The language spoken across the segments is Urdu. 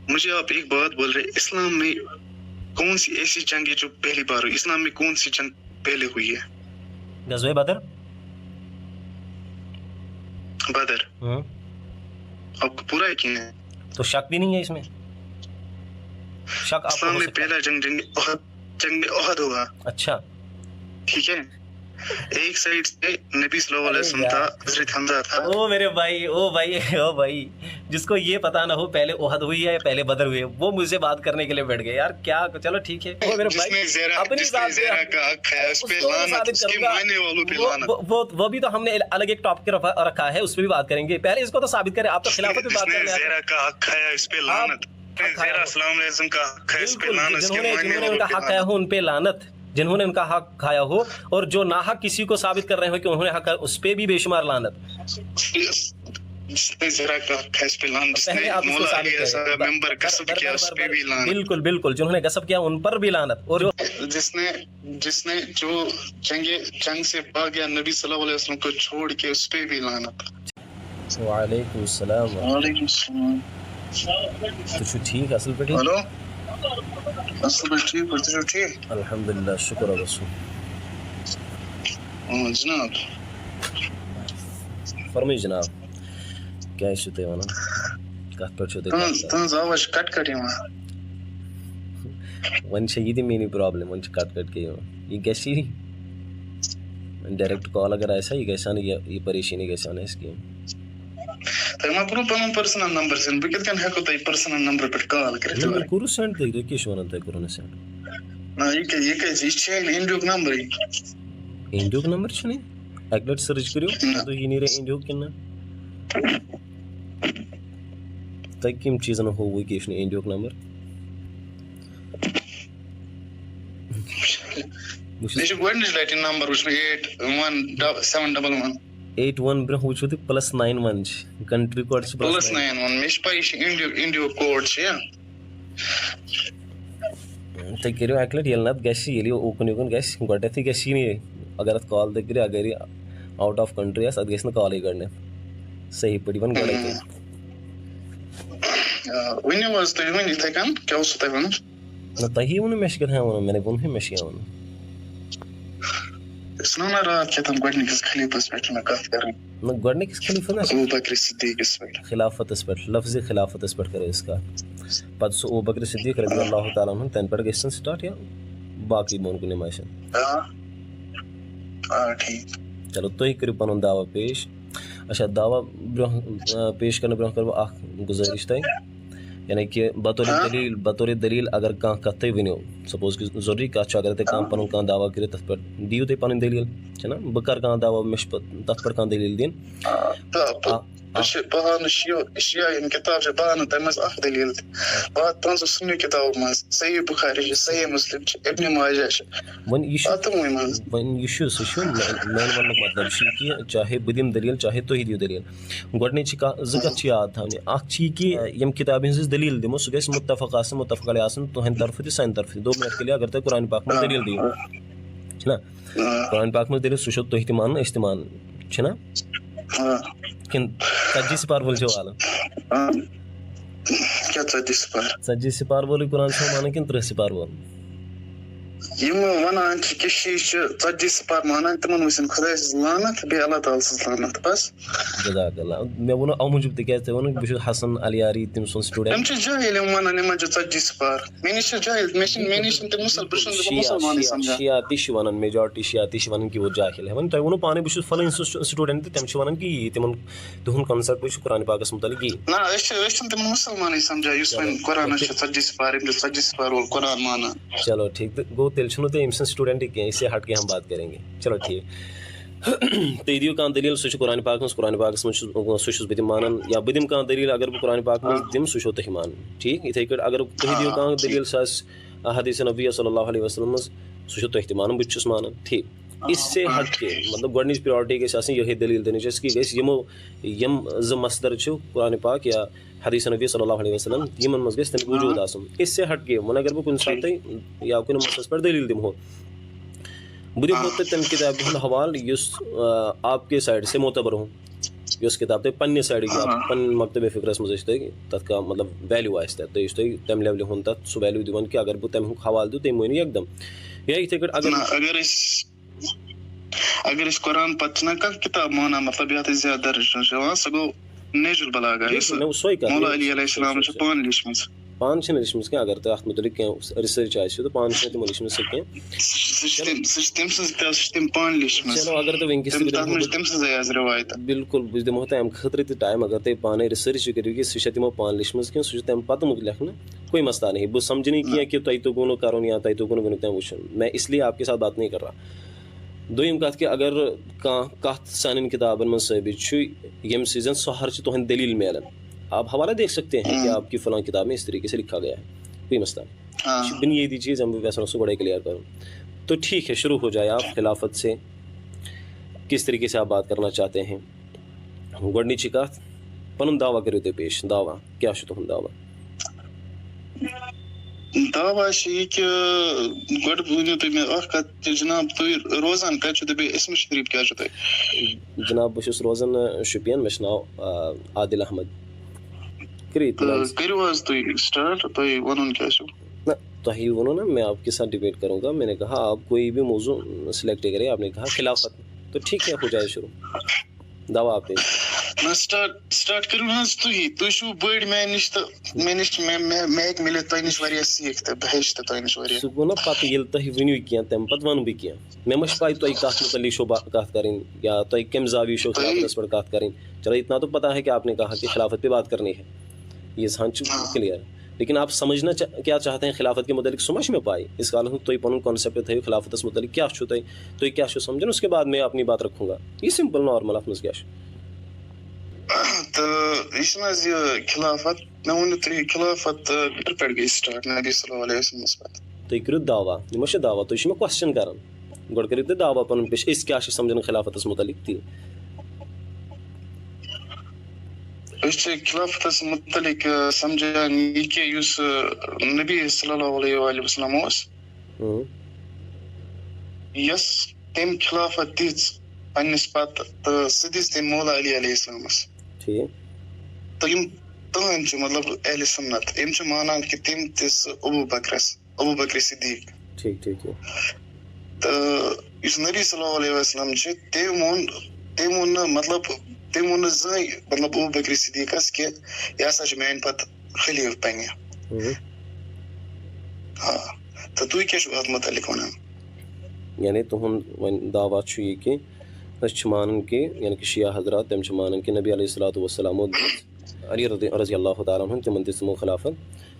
مجھے آپ ایک بات بول رہے اسلام میں کون سی ایسی جنگ ہے جو پہلی بار ہوئی؟ اسلام میں کون سی جنگ پہلے ہوئی ہے؟ غزوہ بدر. بدر. آپ کو پورا یقین ہے؟ تو شک بھی نہیں ہے اس میں. شک آپ اسلام میں پہلا جنگ احد ہوا. اچھا ٹھیک ہے. ایک سائڈ سے نبی صلی اللہ علیہ وسلم تھا, حضرت حمزہ تھا. او میرے بھائی, او بھائی جس کو یہ پتا نہ ہو پہلے احد ہوئی ہے یا پہلے بدر ہوئی ہے, وہ مجھ سے بات کرنے کے لیے بیٹھ گئے یار. کیا چلو ٹھیک ہے. وہ میرے بھائی اپنی ذات وہ بھی تو ہم نے الگ ایک ٹاپک رکھا ہے, اس پہ بھی بات کریں گے. پہلے اس کو تو ثابت کریں. آپ تو خلافت پہ بات کر رہے ہیں. زیرہ کا حق ہے اس پہ لعنت. زیرہ السلام علیکم کا حق ہے اس پہ لعنت. جنہوں نے ان کا حق کھایا ہو ان پہ لعنت, جنہوں نے ان کا حق کھایا ہو, اور جو ناحق کسی کو ثابت کر رہے ہو کہ انہوں نے حق ہے اس پہ بھی بے شمار لعنت. بالکل جنہوں نے غصب کیا ان پر بھی لعنت, اور جس نے جو جنگ سے بھاگ گیا نبی صلی اللہ علیہ وسلم کو چھوڑ کے اس پہ بھی لعنت. وعلیکم السلام. وعلیکم السلام. تو چھو ٹھیک اصل پہ ٹھیک؟ ہلو اصل پہ ٹھیک پہ چھو ٹھیک الحمدللہ شکر رسول. جناب فرمائی جناب کیا چھو تُہۍ ونان کتھ پٮ۪ٹھ چھو تُہۍ تہنٛز آواز کٹ کٹ یِوان. وۄنۍ چھِ یہِ تہِ میٛٲنی پرٛابلِم, وۄنۍ چھِ کٹ کٹ کے یِوان. یہِ گژھِ ڈایریکٹ کال اگر آسہِ ہا یہِ گژھِ ہا نہٕ یہِ پریشٲنی گژھِ ہا نہٕ اَسہِ کینٛہہ. تۄہہِ ما کوٚروٕ پنُن پٔرسنل نمبر سینڈ؟ بہٕ کِتھ کٔنۍ ہٮ۪کو تۄہہِ پٔرسنل نمبر پٮ۪ٹھ کال کٔرِتھ؟ مےٚ کوٚروٕ سینڈ تُہۍ کیٛاہ چھِو وَنان تۄہہِ کوٚروٕ نہٕ سینڈ؟ نہ یہِ کیٛازِ یہِ چھِ اِنڈیُک نمبرٕے. اِنڈیُک نمبر چھُنہٕ یہِ؟ اَکہِ لٹہِ سٔرٕچ کٔرِو تُہۍ یہِ نیرِ اِنڈیُک کِنہٕ نہ. تۄہہِ کٔمۍ چیٖزن ہووُ کہِ یہِ چھُنہٕ اِنڈیُک نمبر؟ مےٚ چھُ گۄڈنِچ لٹہِ نمبر وٕچھمُت 811711. 81 برونٛہہ وٕچھو تُہۍ +91 چھِ کنٹری کوڈ چھِ +91. مےٚ چھِ پاے یہِ چھِ اِنڈیُک کوڈ چھِ. تُہۍ کٔرِو اَکہِ لٹہِ ییٚلہِ نتہٕ گژھِ, ییٚلہِ یہِ اوکُن یوکُن گژھِ گۄڈنٮ۪تھٕے گژھِ یی نہٕ. اگر اَتھ کال تُہۍ کٔرِو اگر یہِ آوُٹ آف کنٹری آسہِ اَتھ گژھِ نہٕ کالٕے گۄڈنٮ۪تھ صحیح پٲٹھۍ. یہِ وَن گۄڈَے ؤنِو حظ تُہۍ ؤنِو یِتھَے کٔنۍ کیٛاہ اوسوٕ تۄہہِ وَنُن؟ نہ تۄہی ووٚنوٕ مےٚ چھِ کیٛاہ تام وَنُن, مےٚ ووٚنہٕے مےٚ چھِ کیٛاہ وَنُن. أسۍ وَنو راتھ کیٛاہ تام گۄڈنِکِس خلیٖفَس پٮ۪ٹھ چھِ مےٚ کَتھ کَرٕنۍ. نہ گۄڈنِکِس خلیٖفَس نہ ابوٗبکر صدیٖقَس پٮ۪ٹھ. خلافَتَس پٮ۪ٹھ, لفظِ خلافَتَس پٮ۪ٹھ کَرو أسۍ کَتھ. پَتہٕ سُہ ابوٗبکر صدیٖق رضی اللہ تعالیٰ عنہ تَمہِ پٮ۪ٹھ گژھِ سٹاٹ یا باقٕے بۄن کُن یِم آسن. آ ٹھیٖک. چلو تُہۍ کٔرِو پَنُن دعوا پیش. اچھا دعوا برونٛہہ پیش کرنہٕ برونٛہہ کَرٕ بہٕ اکھ گُزٲرِش تۄہہِ, یعنی کہِ بطورِ دٔلیٖل اگر کانٛہہ کَتھ تُہۍ ؤنِو, سپوز کہِ ضروٗری کَتھ چھُ اگر تُہۍ کانٛہہ پَنُن کانٛہہ دعوا کٔرِو تَتھ پٮ۪ٹھ دِیِو تُہۍ پَنٕنۍ دٔلیٖل چھِنہ. بہٕ کَرٕ کانٛہہ دعوا مےٚ چھُ تَتھ پٮ۪ٹھ کانٛہہ دٔلیٖل دِنۍ. بہٕ ہاونہٕ شِیا یِم کِتاب چھِ بہٕ ہاونہٕ تَمہِ منٛز اکھ دٔلیٖل تہِ. بہٕ ہاو پانٛژو سُنی کِتابو منٛز صحیح بُخاری چھِ, صحیح مُسلم چھِ, ابنِ ماجہ چھِ. وۄنۍ یہِ چھُ سُہ چھُ میٛانہِ وَننُک مطلب چھُ یہِ کہِ چاہے بہٕ دِمہٕ دٔلیٖل چاہے تُہۍ دِیِو دٔلیٖل, گۄڈنِچ زٕ کَتھٕ چھِ یاد تھاونہِ. اکھ چھِ یہِ کہِ ییٚمہِ کِتابہِ ہِنٛز أسۍ دٔلیٖل دِمو سُہ گژھِ مُتفق آسٕنۍ, مُتفق علیہ آسٕنۍ تُہنٛدِ طرفہٕ تہِ سانہِ طرفہٕ تہِ. دوٚپمَے یَتھ کٔلۍ اگر تُہۍ قرآنِ پاک منٛز دٔلیٖل دِیِو چھِنہ, قرآنِ پاک منٛز دٔلیٖل سُہ چھُو تُہۍ تہِ مانُن أسۍ تہِ مانُن چھِنہ, کِنہٕ ژتجی سِپار وول چھُو والُن؟ 40 سِپار وولٕے قرآن چھُوا مانان کِنہٕ 30 سِپار وول؟ یِم وَنان چھِ کہِ شی چھِ 40 سِپار مانان تِمن وٕچھن خۄداے سٕنٛز لعنت بیٚیہِ اللہ تعالیٰ سٕنٛز لعنت بس. جزاک اللہ. مےٚ ووٚنوٕ اَوٕ موٗجوٗب تِکیٛازِ تۄہہِ ووٚنوٕ بہٕ چھُس حسن علیاری تٔمۍ سُنٛد سٹوٗڈنٛٹ. یِم چھِ جٲہِل یِم وَنان یِمن چھِ 40 سِپار. مےٚ نِش چھِ جٲہِل, مےٚ چھِنہٕ تِم مُسلمانٕے سمجھان. شِیا تہِ چھِ وَنان, میجارٹی شِیا تہِ چھِ وَنان کہِ وہ جاہِل ہے. وۄنۍ تۄہہِ ووٚنوٕ پانَے بہٕ چھُس فلٲنۍ سُنٛد سٹوٗڈنٛٹ تہٕ تِم چھِ وَنان کہِ یی تِمن تِہُنٛد کَنسیپٹ چھُ قرآنِ پاکَس مُتعلِق یی. نہ أسۍ چھِنہٕ تِمن مُسلمانٕے سمجھان یُس وۄنۍ قرآنس چھِ 40 سِپار, یِم چھِ 40 سِپار وول قرآن مانان. چلو ٹھیٖک, تہٕ گوٚو تیٚلہِ چھُنہٕ تُہۍ أمۍ سٕنٛدۍ سٹوٗڈنٛٹ کینٛہہ, اس سے ہٹ کے ہم بات کریں گے. چلو ٹھیٖک, تُہۍ دِیِو کانٛہہ دٔلیٖل سُہ چھُ قرآنِ پاک منٛز, قرآنِ پاکَس منٛز سُہ چھُس بہٕ تہِ مانان, یا بہٕ دِمہٕ کانٛہہ دٔلیٖل اگر بہٕ قرآنِ پاک منٛز دِمہٕ سُہ چھُو تُہۍ مانُن. ٹھیٖک, یِتھَے کٔٹھۍ اگر تُہۍ دِیِو کانٛہہ دٔلیٖل سُہ آسہِ حدیٖث نبوی صلی اللہ علیہ وسلم منٛز سُہ چھُو تُہۍ تہِ مانُن, بہٕ تہِ چھُس مانان. ٹھیٖک, اس سے ہٹ کے مطلب گۄڈنِچ پرٛیارٹی گژھِ آسٕنۍ یِہوٚے دٔلیٖل دِنٕچ اَسہِ کہِ گژھِ یِم زٕ مصدر چھِ قرآنِ پاک یا حدیٖث نبی صلی اللہ علیہ وسلم یِمن منٛز گژھِ تَمیُک وجوٗد آسُن. اس سے ہٹ کے وۄنۍ اگر بہٕ کُنہِ ساتہٕ تۄہہِ یا کُنہِ مسلس پٮ۪ٹھ دٔلیٖل دِمہو, بہٕ دِمہو تۄہہِ تَمہِ کِتابہِ ہُنٛد حوالہٕ یُس آپ کے سایڈ سے معتبر ہو. یۄس کِتاب تۄہہِ پنٛنہِ سایڈٕ پنٕنۍ مکتبِ فِکرَس منٛز ٲسۍ تُہۍ تَتھ کانٛہہ مطلب ویلیوٗ آسہِ تَتھ تُہۍ ٲسۍ تُہۍ تَمہِ لیولہِ ہُنٛد تَتھ سُہ ویلیوٗ دِوان کہِ اگر بہٕ تَمیُک حوالہٕ دِمہٕ تُہۍ مٲنِو یکدم یا یِتھَے کٲٹھۍ اگر أسۍ قرآن پتہٕ چھِنہ کانٛہہ کِتاب مانان مطلب یَتھ أسۍ زیادٕ درٕج چھِ یِوان سُہ گوٚو نیجُل بلاغہ یُس مولا علی علیہ السلام چھِ پانہٕ لیٖچھمٕژ. پانہٕ چھِنہٕ لیٖچھمٕژ کینٛہہ اگر تۄہہِ اَتھ مُتعلِق کینٛہہ رِسٔرٕچ آسہِ تہٕ پانہٕ چھِنہٕ تِمو لیٖچھمٕژ سُہ کینٛہہ. سُہ چھِ تٔمۍ سٕنٛز کِتاب سُہ چھِ تٔمۍ پانہٕ لیٖچھمٕژ. چلو اگر تُہۍ وٕنکٮ۪س تٔمۍ سٕنٛزٕے حظ رِوایت. بِلکُل بہٕ دِمو تۄہہِ اَمہِ خٲطرٕ تہِ ٹایم اگر تُہۍ پانَے رِسٔرٕچ کٔرِو کہِ سُہ چھےٚ تِمو پانہٕ لیٖچھمٕژ کِنہٕ سُہ چھُ تَمہِ پَتہٕ مُت لیکھنہٕ کوئی مسئلہ نہیں. بہٕ سَمجھٕ نہٕ کینٛہہ کہِ تۄہہِ توٚگوٗ نہٕ کَرُن یا تۄہہِ توٚگوٗ نہٕ وٕنیُک تام وٕچھُن میں اس لیے آپ کے ساتھ بات نہیں کر رہا. دوٚیِم کَتھ کہِ اگر کانٛہہ کَتھ سانٮ۪ن کِتابَن منٛز ثٲبِت چھُ ییٚمہِ سۭتۍ سُہ ہر چھِ تُہٕنٛدۍ دٔلیٖل میلان آپ حوالہ دیکھ سکتے ہیں کہ آپ کی فلاں کتاب میں اس طریقے سے لکھا گیا ہے کوئی مسئلہ نہیں. یہ بنیادی چیز ہم ویسا اس کو بڑے کلیئر کروں تو ٹھیک ہے شروع ہو جائے آپ خلافت سے کس طریقے سے آپ بات کرنا چاہتے ہیں. گۄڈنِچی کَتھ پَنُن دعویٰ کٔرِو تُہۍ پیش. دعویٰ کیٛاہ چھُ تُہُنٛد دعویٰ؟ دعویٰ چھِ یہِ کہِ گۄڈٕ ؤنِو تُہۍ مےٚ اکھ کَتھ کہِ جِناب تُہۍ روزان کَتہِ چھُو تُہۍ بیٚیہِ اِسمِ شریٖف کیٛاہ چھُو تۄہہِ؟ جِناب بہٕ چھُس روزان شُپین مےٚ چھُ ناو عادِل احمد. کٔرِو حظ تُہۍ سٹارٹ تۄہہِ وَنُن کیٛاہ چھُو. نہ تۄہہِ ووٚنوُ نا میں آپ کے ساتھ ڈبیٹ کروں گا. میں نے کہا آپ کوئی بھی موضوع سلیکٹ کرے. آپ نے کہا خلافت تو ٹھیک ہے ہو جائے شروع. دعویٰ آپ نہ سٹارٹ کٔرِو نہ حظ تُہۍ چھِو بٔڑۍ میٛانہِ نِش تہٕ مےٚ ہیٚکہِ میٖلِتھ تۄہہِ نِش واریاہ سیٖکھ تہٕ بہٕ ہیٚچھِ تہِ تۄہہِ نِش واریاہ. سُہ گوٚو نا پَتہٕ ییٚلہِ تُہۍ ؤنِو کینٛہہ تَمہِ پَتہٕ وَنہٕ بہٕ کینٛہہ. مےٚ ما چھِ پاے تۄہہِ کَتھ مُتعلِق چھو کَتھ کَرٕنۍ یا تۄہہِ کَمہِ زاویہِ چھو خلافتَس پٮ۪ٹھ کَتھ کَرٕنۍ. چلو اتنا تو پتہ ہے کہ آپ نے کہا کہ خلافت پہ بات کرنی ہے یہ سان کلیئر. لیکن آپ سمجھنا کیا چاہتے ہیں خلافت کے متعلق سُہ ما چھُ مےٚ پاے. اس کالَس منٛز تُہۍ پَنُن کانسیپٹ تھٲیِو خلافَتَس متعلق کیٛاہ چھُو تُہۍ کیٛاہ چھُو سَمجھان اس کے بعد میں اپنی بات رکھوں گا. یہ سمپل نارمل اَتھ منٛز کیٛاہ چھُ. تہٕ یہِ چھُنہٕ حظ یہِ خلافت مےٚ ؤنِو تُہۍ خلافت کَر پٮ۪ٹھ گٔے سٹارٹ نبی صلی اللہ علیہ وسلمَس پٮ۪ٹھ. تُہۍ کٔرِو دعویٰ. یہِ ما چھُ دعویٰ تُہۍ چھِو مےٚ کوسچن کران. گۄڈٕ کٔرِو تُہۍ دعویٰ پَنُن پیش أسۍ کیٛاہ چھِ سَمجھان خلافَتَس متعلق تی. أسۍ چھِ خلافتَس متعلق سَمجھان یہِ کہِ یُس نبی صلی اللہ علیہ وسلم اوس یۄس تٔمۍ خلافت دِژ پنٛنِس پتہٕ تہٕ سُہ دِژ تٔمۍ مولا علی علیہ السلامَس. تہٕ یِم تٕہٕنٛدۍ چھِ مطلب اہلِ سُنت یِم چھِ مانان کہِ تٔمۍ دِژ ابوٗ بکر صدیٖق. تہٕ یُس نبی صلی اللہ علیہ وسلم چھِ تٔمۍ ووٚن نہٕ مطلب تٔمۍ ووٚن نہٕ زٕہٕنۍ مطلب ابوٗ بکر صدیٖقس کہِ یہِ ہسا چھُ میانہِ پتہٕ خلیٖفہٕ بنہِ. تہٕ تُہۍ کیٛاہ چھِو اَتھ مُتعلِق وَنان. یعنی تُہُنٛد وۄنۍ دعویٰ چھُ یہِ کہِ أسۍ چھِ مانان کہِ یعنی کہِ شِیا حضرات تِم چھِ مانان کہِ نبی علیہ الصلوٰتُ وسلامو دِژ علی رضی اللہ تعالیٰ عنہ تِمن دِژ تِمو خلافت.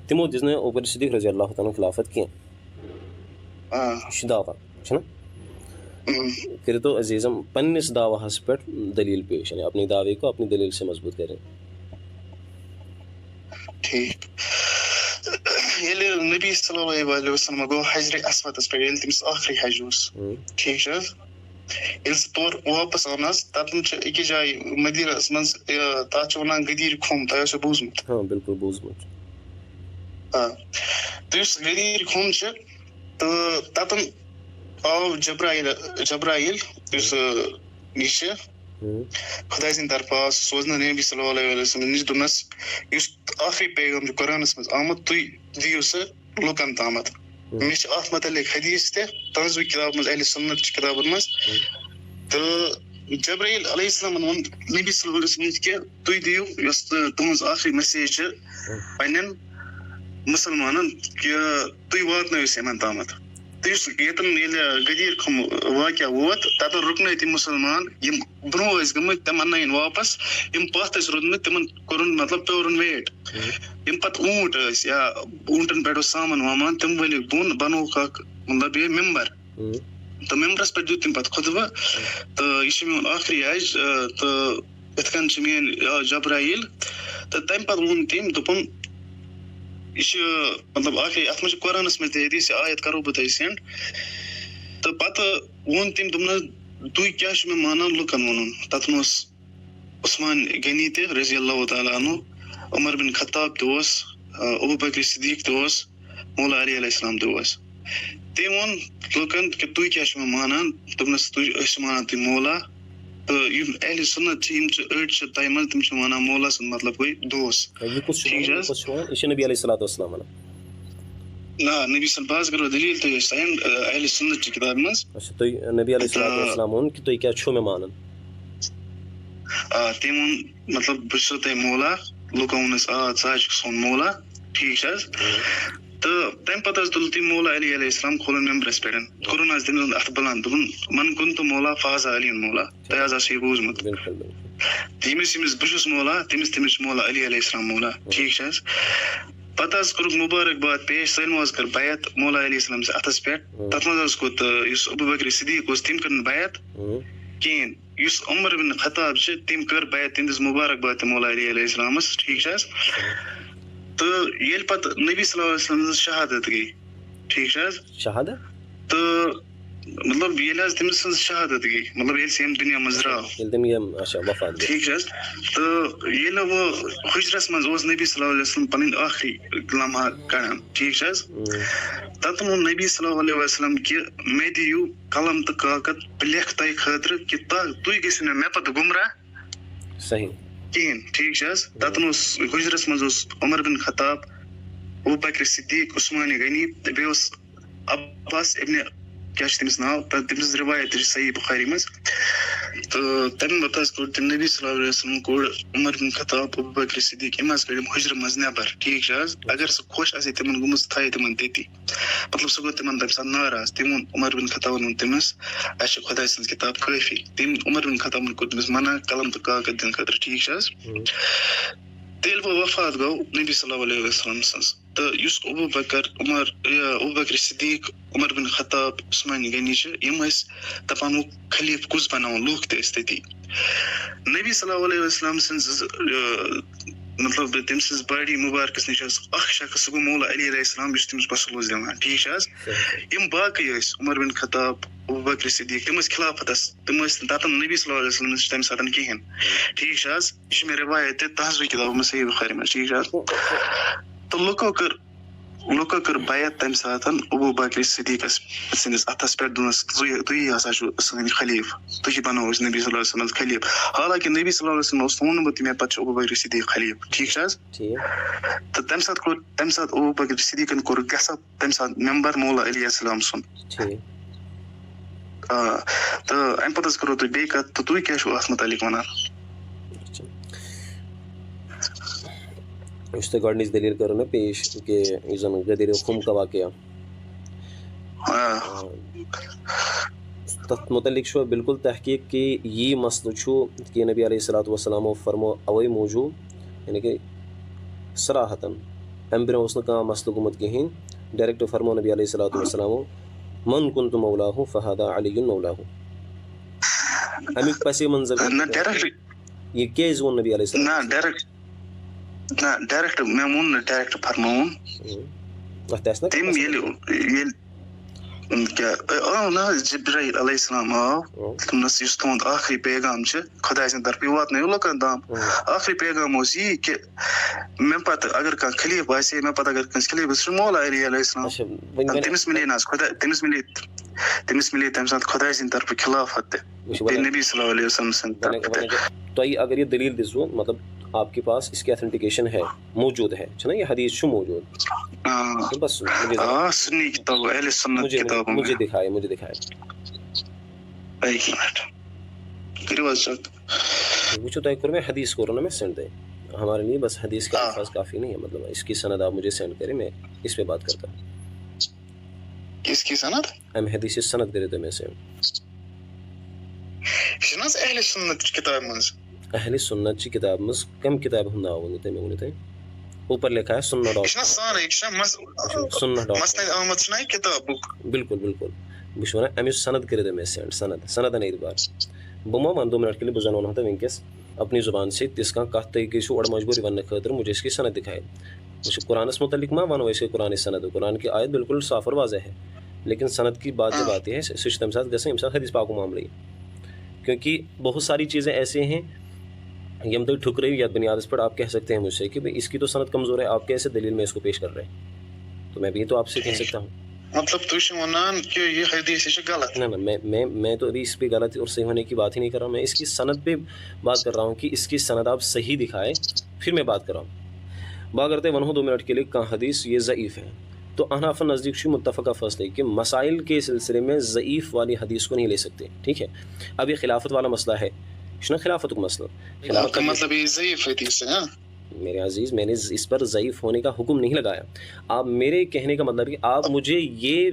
تِمو دِژ نہٕ ابوٗ بکر صدیٖق رضی اللہ تعالیٰ خلافت کینٛہہ. یہِ چھُ دعویٰ چھُنہ. کٔرِو تو عزیٖزم پنٛنِس دعواہس پٮ۪ٹھ دٔلیٖل پیش یعنی اپنی دعوے کو اپنی دٔلیٖل سے مضبوٗط کریں. ٹھیٖک. ییٚلہِ نبی صلی اللہ علیہ وسلم گوٚو حجرِ اسودَس پٮ۪ٹھ ییٚلہِ تٔمِس ٲخری حج اوس ٹھیٖک چھِ حظ. ییٚلہِ سُہ تورٕ واپس آو نہ حظ تَتٮ۪ن چھِ أکِس جایہِ مدیٖنَس منٛز تَتھ چھِ وَنان گٔدیٖر کھوٚم تۄہہِ آسیو بوٗزمُت. بِلکُل بوٗزمُت. تہٕ یُس گٔدیٖر کھوٚم چھِ تہٕ تَتٮ۪ن آو جبرایل یُس یہِ چھِ خۄداے سٕنٛدِ طرفہٕ آو سوزنہٕ نبی صلی اللہ علیہ وسلم نِش دوٚپنَس یُس آخری پیغام چھُ قرآنَس منٛز آمُت تُہۍ دِیِو سُہ لُکن تامَتھ. مےٚ چھِ اَتھ متعلق حدیٖث تہِ تُہنٛزوٕے کِتابن منٛز اہلِ سُنت چہِ کِتابن منٛز. تہٕ جبرایل علیہ السلامن ووٚن نبی صلی اللہ علیہ وسلم کہِ تُہۍ دِیِو یۄس تُہنٛز آخری میسیج چھِ پنٕنٮ۪ن مُسلمانن کہِ تُہۍ واتنٲیِو سُہ یِمن تامَتھ. تہٕ یُس ییٚتٮ۪ن ییٚلہِ گٔدیٖر کھوٚم واقعہ ووت تَتٮ۪ن رُکنٲے تِم مُسلمان یِم برونٛہہ ٲسۍ گٔمٕتۍ تِم اَننٲیِن واپس. یِم پتھ ٲسۍ روٗدمٕتۍ تِمن کوٚرُن مطلب پیورُن ویٹ. یِم پتہٕ اوٗنٹ ٲسۍ یا اوٗنٹن پٮ۪ٹھ اوس سامان وامان تِم ؤلِکھ بۄن بنووُکھ اکھ مطلب یہِ ممبر. تہٕ ممبرس پٮ۪ٹھ دیُت تٔمۍ پتہٕ خُطبہٕ تہٕ یہِ چھُ میون آخری حج تہٕ یِتھ کٔنۍ چھِ میٲنۍ جبرایل. تہٕ تمہِ پتہٕ ووٚن تٔمۍ دوٚپُن یہِ چھُ مطلب آخری اَتھ منٛز چھُ قرآنس منٛز تہِ حدیٖث یہِ آیت کرو بہٕ تۄہہِ سینڈ. تہٕ پتہٕ ووٚن تٔمۍ دوٚپنس تُہۍ کیٛاہ چھُ مےٚ مانان لُکن ووٚنُن. تتھ اوس عثمان غنی تہِ رضی اللہ تعالیٰ عنہ عمر بن خطاب تہِ اوس ابوٗ بکر صدیٖق تہِ اوس مولا علی علیہ السلام تہِ اوس. تٔمۍ ووٚن لُکن کہِ تُہۍ کیٛاہ چھِو مےٚ مانان دوٚپنس أسۍ چھِ مانان تُہۍ مولا تہٕ یِم اہلِ سُنت چھِ یِم چھِ أڑۍ چھِ تۄہہِ منٛز تِم چھِ وَنان مولا سُنٛد مطلب گوٚو دوس ٹھیٖک چھِ حظ یہ چھُ نبی علیہ الصلوۃ والسلام وَنان. نہ نبی صلی بہٕ حظ کَرو دٔلیٖل تۄہہِ سانٮ۪ن اہلِ سُنت چہِ کِتابہِ منٛز. اچھا تُہۍ نبی علیہ الصلوۃ والسلام ووٚن کہِ تُہۍ کیٛاہ چھُو مےٚ مانان. آ تٔمۍ ووٚن مطلب بہٕ چھُسو تۄہہِ مولا لُکو ووٚنُس ژٕ حظ چھُکھ سون مولا ٹھیٖک چھِ حظ. تہٕ تَمہِ پَتہٕ حظ تُل تٔمۍ مولا علی علیہ السلام کھولُن ممبرَس پٮ۪ٹھ کوٚرُن حظ تٔمۍ سُنٛد اَتھٕ بُلنٛد دوٚپُن من کُنتُ مولا فازا علی مولا. تۄہہِ حظ آسوٕ یہِ بوٗزمُت. ییٚمِس بہٕ چھُس مولا تٔمِس چھُ مولا علی علیہ السلام مولا ٹھیٖک چھِ حظ. پَتہٕ حظ کوٚرُکھ مُبارک باد پیش سٲلمو حظ کٔر بیعت مولا علیہ السلام سٕنٛدِس اَتھَس پٮ۪ٹھ. تَتھ منٛز حظ کھوٚت یُس ابوٗ بکر صدیٖق اوس تٔمۍ کٔر نہٕ بیعت کِہیٖنۍ. یُس عمر بن خطاب چھِ تٔمۍ کٔر بیعت تٔمۍ دِژ مُبارک باد تہِ مولا علی علیہ السلامَس ٹھیٖک چھِ حظ. تہٕ ییٚلہِ پَتہٕ نبی صلی اللہ علیہ وسلم سٕنٛز شہادت گٔے ٹھیٖک چھِ حظ. شہادت تہٕ مطلب ییٚلہِ حظ تٔمۍ سٕنٛز شہادت گٔے مطلب ییٚلہِ سُہ ییٚمہِ دُنیا منٛز درٛاو ٹھیٖک چھِ حظ. تہٕ ییٚلہِ وۄنۍ حُجرَس منٛز اوس نبی صلی اللہ علیہ وسلم پَنٕنۍ ٲخری لمحہ کَڑان ٹھیٖک چھِ حظ. تَتھ ووٚن نبی صلی اللہ علیہ وسلم کہِ مےٚ دِیِو قلم تہٕ کاکد بہٕ لیکھٕ تۄہہِ خٲطرٕ کہِ تُہۍ گٔژھِو نہٕ مےٚ پَتہٕ گُمراہ کِہیٖنۍ ٹھیٖک چھِ حظ. تَتٮ۪ن اوس حُجرَس منٛز اوس عمر بن خطاب ابوٗ بکر صدیٖق عثمان غنی تہٕ بیٚیہِ اوس عباس ابنِ کیٛاہ چھُ تٔمِس ناو تٔمۍ سٕنٛز رِوایت تہِ چھِ صحیح بُخاری منٛز. تہٕ تَمہِ پَتہٕ حظ کوٚڑ تٔمۍ نبی صلی اللہ علیہ وسلم کوٚڑ عمر بن خطاب ابوٗ بکر صدیٖق یِم حظ کٔڑِم حُجرٕ منٛز نٮ۪بر ٹھیٖک چھِ حظ. اگر سُہ خۄش آسہِ ہے تِمن گوٚمُت سُہ تھایہِ تِمن تٔتی مطلب سُہ گوٚو تِمن تَمہِ ساتہٕ ناراض. تٔمۍ ووٚن عمر بن خطابن ووٚن تٔمِس اَسہِ چھِ خۄداے سٕنٛز کِتاب کٲفی. تٔمۍ عمر بن خطابن کوٚر تٔمِس منع قلم تہٕ کاکد دِنہٕ خٲطرٕ ٹھیٖک چھِ حظ. تہٕ ییٚلہِ وۄنۍ وفات گوٚو نبی صلی اللہ علیہ وسلم سٕنٛز تہٕ یُس ابوٗ بکر صدیٖق عمر بن خطاب عثمان غنی چھِ یِم ٲسۍ دَپان وۄنۍ خلیٖف کُس بَناوُن لوٗکھ تہِ ٲسۍ تٔتی. نبی صلی اللہ علیہ وسلم سٕنٛز مطلب تٔمۍ سٕنٛز باڈی مُبارکَس نِش اوس اکھ شخص سُہ گوٚو مولا علی علیہ السلام یُس تٔمِس غسل اوس دِوان ٹھیٖک چھِ حظ. یِم باقٕے ٲسۍ عمر بن خطاب ابوٗ بکر صدیٖق تِم ٲسۍ خِلافتَس تِم ٲسۍ نہٕ دَپان نبی صلی اللہ علیہ وسلم نِش تَمہِ ساتہٕ کِہیٖنۍ ٹھیٖک چھِ حظ. یہِ چھِ مےٚ رِوایت تہِ تہذیٖبی کِتابو منٛز صحیح بُخاری منٛز ٹھیٖک چھِ حظ. تہٕ لُکو کٔر بیعت تَمہِ ساتہٕ ابوٗ بکر صدیٖقس سٕنٛدِس اَتھس پٮ۪ٹھ دوٚپنَس تُہی ہسا چھُو سٲنۍ خلیٖفہٕ تُہی بَنٲوو أسۍ نبی صلی اللہ علیہ وسلم خلیٖفہٕ. حالانکہِ نبی صلی اللہ علیہ وسلم اوس ووٚنمُت مےٚ پَتہٕ چھُ ابوٗ بکر صدیٖق خلیٖفہٕ ٹھیٖک چھِ حظ. تہٕ تَمہِ ساتہٕ ابوٗ بکر صدیٖقن کوٚر گژھب تَمہِ ساتہٕ ممبر مولا علیہ السلام سُنٛد. آ تہٕ اَمہِ پَتہٕ حظ کَرو تُہۍ بیٚیہِ کَتھ تہٕ تُہۍ کیٛاہ چھُو اَتھ مُتعلِق وَنان. یُس تۄہہِ گۄڈنِچ دٔلیٖل کٔرٕو مےٚ پیش کہِ یُس زَن غدیٖرِ خُم کا واقعہ تَتھ مُتعلِق چھُ بالکُل تحقیٖق کہِ یی مسلہٕ چھُ کہِ نبی علیہ الصلوۃ والسلامو فرمو اَوَے موٗجوٗب یعنی کہِ صراحتن اَمہِ برٛونٛہہ اوس نہٕ کانٛہہ مسلہٕ گوٚمُت کِہیٖنۍ. ڈایریکٹ فرمو نبی علیہ الصلوۃ والسلامو من کُنتُ مولاہُ فہذا علی مولاہُ. اَمیُک پسے منظر یہِ کیٛازِ ووٚن نبی علیہ السلام ڈایریکٹ مےٚ ووٚن نہٕ ڈایریکٹ فرماوُن تٔمۍ ییٚلہِ کیٛاہ نہ حظ جبرائیل علیہ السلام آو دوٚپنَس یُس تُہُنٛد ٲخری پیغام چھُ خۄداے سٕنٛدِ طرفہٕ یہِ واتنٲیِو لُکن تام. ٲخری پیغام اوس یی کہِ مےٚ پَتہٕ اگر کانٛہہ خلیٖف آسہِ ہے مےٚ پَتہٕ اگر کٲنٛسہِ خلیٖف سُہ چھُ مولا علی علیہ السلام. تٔمِس مِلے نہ حظ تٔمِس مِلے تَمہِ ساتہٕ خۄداے سٕنٛدِ طرفہٕ خِلافت تہِ بیٚیہِ نبی صلی اللہ علیہ وسلم سٕنٛدِ طرفہٕ تہِ. تۄہہِ اگر یہِ دٔلیٖل دِژوٕ مطلب آپ کے پاس اس کی اتھینٹیکیشن ہے موجود ہے چھُنہ یہِ حدیث چھُ موجود بس مجھے دکھائے وٕچھو تۄہہِ کوٚر مےٚ حدیث کوٚرو نا مےٚ سینڈ تۄہہِ ہمارے لیے بس حدیث کے الفاظ کافی نہیں ہے مطلب اس کی سند آپ مجھے سینڈ کریں میں اس پہ بات کرتا ہوں. کس کی سند اَمہِ حدیث سند کٔرِو تُہۍ مےٚ سینڈ. یہِ چھُنہٕ حظ اہلِ سُنت چہِ کِتابہِ منٛز اہلِ سُنت چہِ کِتابہِ منٛز کَمہِ کِتابہِ ہُنٛد ناو ؤنِو تُہۍ مےٚ ؤنِو تُہۍ اوپر لکھا ہے سُنت بالکل بالکل بہٕ چھُس وَنان اَمِچ سند کٔرِو تُہۍ مےٚ سینڈ سندن اعتبار بہٕ ما وَنہٕ 2 مِنٹ کے لیے بہٕ زن وَنہو تۄہہِ وٕنکیٚس اپنی زُبان سے تِژھ کانٛہہ تُہۍ گٔژھِو اورٕ مجبوٗری وَننہٕ خٲطرٕ مجھے اس کی سند دکھائے. وٕچھو قرآنس متعلق ما وَنو أسۍ قرآن سند قرآن کی آیت بالکل صاف اور واضح ہے لیکن سند کی بات جب آتی ہے سُہ چھُ تَمہِ ساتہٕ گژھان ییٚمہِ ساتہٕ حدیث پاکُک معاملہٕ یی کیونکہ بہت ساری چیزیں ایسے ہیں یم تُہۍ ٹھُکرٲیِو یتھ بنیادس پر آپ کہہ سکتے ہیں مجھ سے کہ اس کی تو سند کمزور ہے آپ کیسے دلیل میں اس کو پیش کر رہے ہیں تو میں بھی تو آپ سے کہہ سکتا ہوں مطلب تو ونان کہ یہ حدیث ہے غلط. نا میں تو ابھی اس پہ غلط اور صحیح ہونے کی بات ہی نہیں کر رہا ہوں. میں اس کی سند پہ بات کر رہا ہوں کہ اس کی سند آپ صحیح دکھائے پھر میں بات کر رہا ہوں. بات کرتے ونہو 2 منٹ کے لیے کہاں حدیث یہ ضعیف ہے. تو احناف نزدیک شو متفقہ فصل ہے کہ مسائل کے سلسلے میں ضعیف والی حدیث کو نہیں لے سکتے. ٹھیک ہے. اب یہ خلافت والا مسئلہ ہے خلافت کا مسئلہ. خلافت مطلب یہ ضعیف حدیث ہے. میرے عزیز میں نے اس پر ضعیف ہونے کا حکم نہیں لگایا. آپ میرے کہنے کا مطلب کہ آپ مجھے یہ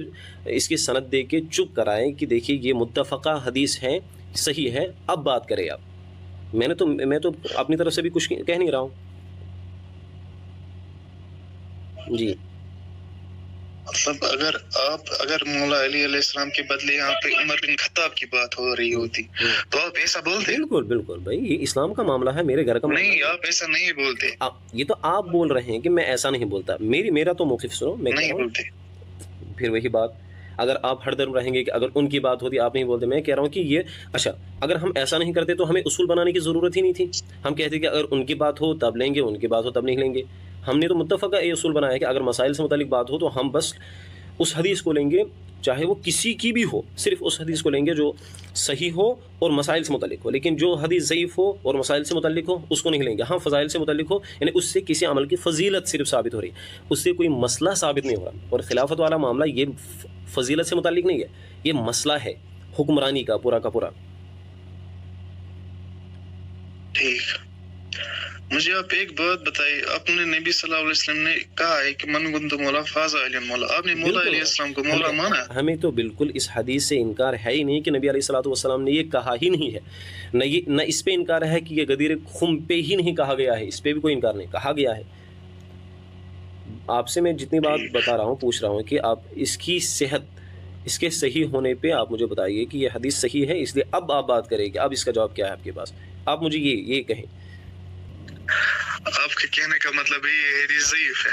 اس کی سند دے کے چپ کرائیں کہ دیکھیے یہ متفقہ حدیث ہے صحیح ہے اب بات کریں آپ. میں تو اپنی طرف سے بھی کچھ کہہ نہیں رہا ہوں. جی مطلب اگر مولا علی علیہ السلام کے بدلے یہاں پہ عمر بن خطاب کی بات ہو رہی ہوتی تو آپ ایسا بولتے؟ بالکل بھائی یہ اسلام کا معاملہ ہے میرے گھر کا معاملہ. نہیں آپ ایسا نہیں بولتے. یہ تو آپ بول رہے ہیں کہ میں ایسا نہیں بولتا. میرا تو موقف سنو. میں نہیں بولتے. پھر وہی بات اگر آپ ہر درم رہیں گے کہ اگر ان کی بات ہوتی آپ نہیں بولتے. میں کہہ رہا ہوں کہ یہ اچھا اگر ہم ایسا نہیں کرتے تو ہمیں اصول بنانے کی ضرورت ہی نہیں تھی. ہم کہتے کہ اگر ان کی بات ہو تب لیں گے ان کی بات ہو تب نہیں لیں گے. ہم نے تو متفقہ یہ اصول بنایا کہ اگر مسائل سے متعلق بات ہو تو ہم بس اس حدیث کو لیں گے چاہے وہ کسی کی بھی ہو. صرف اس حدیث کو لیں گے جو صحیح ہو اور مسائل سے متعلق ہو. لیکن جو حدیث ضعیف ہو اور مسائل سے متعلق ہو اس کو نہیں لیں گے. ہاں فضائل سے متعلق ہو یعنی اس سے کسی عمل کی فضیلت صرف ثابت ہو رہی اس سے کوئی مسئلہ ثابت نہیں ہو رہا. اور خلافت والا معاملہ یہ فضیلت سے متعلق نہیں ہے یہ مسئلہ ہے حکمرانی کا پورا کا پورا. ٹھیک. مجھے آپ ایک بات بتائیے. اپنے نبی صلی اللہ علیہ وسلم نے کہا ہے کہ من کنت مولا فاز علی مولا. آپ نے مولا علیہ السلام کو مولا مانا؟ ہمیں تو بالکل اس حدیث سے انکار ہے ہی نہیں کہ نبی علیہ الصلوۃ والسلام نے یہ کہا ہی نہیں ہے. نہ اس پہ انکار ہے کہ یہ غدیر خم پہ ہی نہیں کہا گیا ہے. اس پہ بھی کوئی انکار نہیں کہا گیا ہے. آپ سے میں جتنی بات بتا رہا ہوں پوچھ رہا ہوں کہ آپ اس کی صحت اس کے صحیح ہونے پہ آپ مجھے بتائیے کہ یہ حدیث صحیح ہے. اس لیے اب آپ بات کریں کہ اب اس کا جواب کیا ہے آپ کے پاس. آپ مجھے یہ کہیں. آپ کے کہنے کا مطلب یہ حدیث ضعیف ہے؟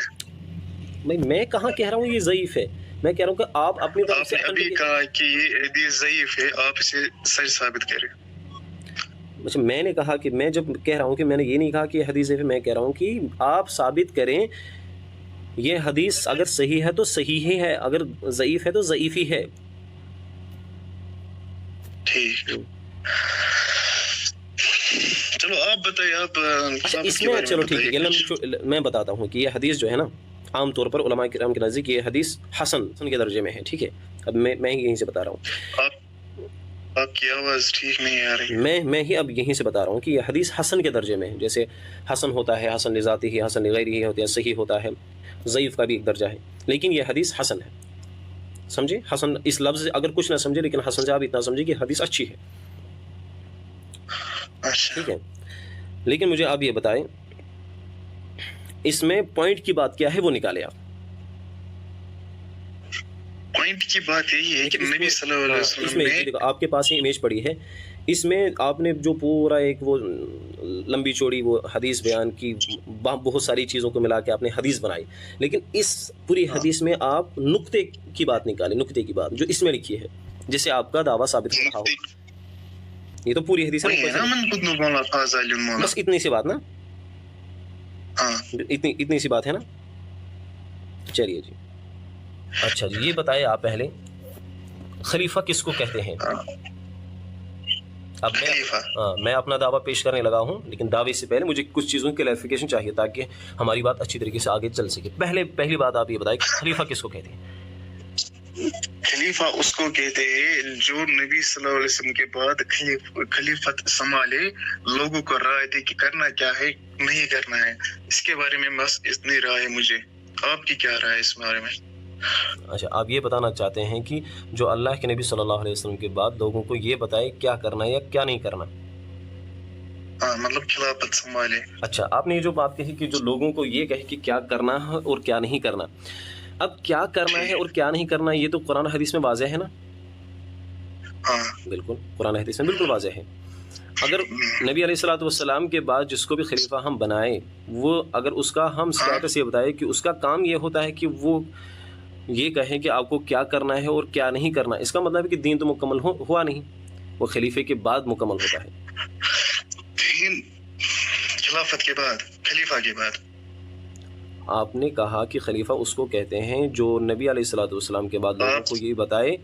نہیں میں کہاں کہہ رہا ہوں یہ ضعیف ہے. میں کہہ رہا ہوں کہ آپ اپنی طرف سے ابھی کہا کہ یہ حدیث ضعیف ہے آپ اسے سچ ثابت کریں. اچھا میں نے کہا کہ میں جب کہہ رہا ہوں کہ میں نے یہ نہیں کہا کہ یہ حدیث ضعیف ہے. میں کہہ رہا ہوں کہ آپ ثابت کریں یہ حدیث اگر صحیح ہے تو صحیح ہی ہے اگر ضعیف ہے تو ضعیف ہی ہے. ٹھیک چلو آپ بتائیے. آپ اس میں چلو ٹھیک ہے میں بتاتا ہوں کہ یہ حدیث جو ہے نا عام طور پر علماء کرام کے نزدیک یہ حدیث حسن کے درجے میں ہے. ٹھیک ہے. اب میں یہیں سے بتا رہا ہوں. آپ کی آواز ٹھیک نہیں آ رہی. میں ہی اب یہیں سے بتا رہا ہوں کہ یہ حدیث حسن کے درجے میں ہے. جیسے حسن ہوتا ہے حسن لذاتی ہی حسن لغیرہ ہوتا ہے صحیح ہوتا ہے ضعیف کا بھی ایک درجہ ہے. لیکن یہ حدیث حسن ہے. سمجھے حسن اس لفظ اگر کچھ نہ سمجھے لیکن حسن سے آپ اتنا سمجھے کہ حدیث اچھی ہے. ٹھیک ہے. لیکن مجھے آپ یہ بتائیں اس میں پوائنٹ کی بات کیا ہے وہ نکالے آپ. پوائنٹ کی بات یہی ہے کہ نبی صلی اللہ علیہ وسلم نے آپ کے پاس ہی امیج پڑی ہے. اس میں آپ نے جو پورا ایک وہ لمبی چوڑی وہ حدیث بیان کی بہت ساری چیزوں کو ملا کے آپ نے حدیث بنائی. لیکن اس پوری حدیث میں آپ نقطے کی بات نکالیں. نقطے کی بات جو اس میں لکھی ہے جسے آپ کا دعویٰ ثابت ہو رہا ہو. یہ تو پوری حدیث ہے بس اتنی سی بات نا اتنی سی بات ہے نا. چلیے جی. اچھا جی یہ بتائے آپ پہلے خلیفہ کس کو کہتے ہیں. اب میں اپنا دعویٰ پیش کرنے لگا ہوں لیکن دعوے سے پہلے مجھے کچھ چیزوں کی کلیریفیکیشن چاہیے تاکہ ہماری بات اچھی طریقے سے آگے چل سکے. پہلی بات آپ یہ بتائیں کہ خلیفہ کس کو کہتے ہیں. خلیفہ اس کو کہتے ہیں جو نبی صلی اللہ علیہ وسلم کے بعد خلیفت سنبھالے لوگوں کو رائے دے کہ کرنا کیا ہے نہیں کرنا ہے. اس کے بارے میں بس اتنی رائے ہے. مجھے آپ کی کیا رائے ہے اس بارے میں؟ اچھا آپ یہ بتانا چاہتے ہیں کہ جو اللہ کے نبی صلی اللہ علیہ وسلم کے بعد لوگوں کو یہ بتائے کیا کرنا ہے یا کیا نہیں کرنا. ہاں مطلب خلافت سنبھالے. اچھا آپ نے یہ جو بات کہی کہ جو لوگوں کو یہ کہے کہ کیا کرنا ہے اور کیا نہیں کرنا. اب کیا کرنا ہے اور کیا نہیں کرنا یہ تو قرآن حدیث میں واضح ہے نا. ہاں بالکل قرآن حدیث میں بالکل واضح ہے. اگر نبی علیہ الصلوۃ والسلام کے بعد جس کو بھی خلیفہ ہم بنائیں وہ اگر اس کا ہم اسٹیٹس یہ بتائے کہ اس کا کام یہ ہوتا ہے کہ وہ یہ کہیں کہ آپ کو کیا کرنا ہے اور کیا نہیں کرنا, اس کا مطلب ہے کہ دین تو مکمل ہوا نہیں, وہ خلیفے کے بعد مکمل ہوتا ہے. دین خلافت کے بعد خلیفہ کے بعد آپ نے کہا کہ خلیفہ اس کو کہتے ہیں جو نبی علیہ الصلوۃ والسلام کے بعد لوگوں کو یہ بتائے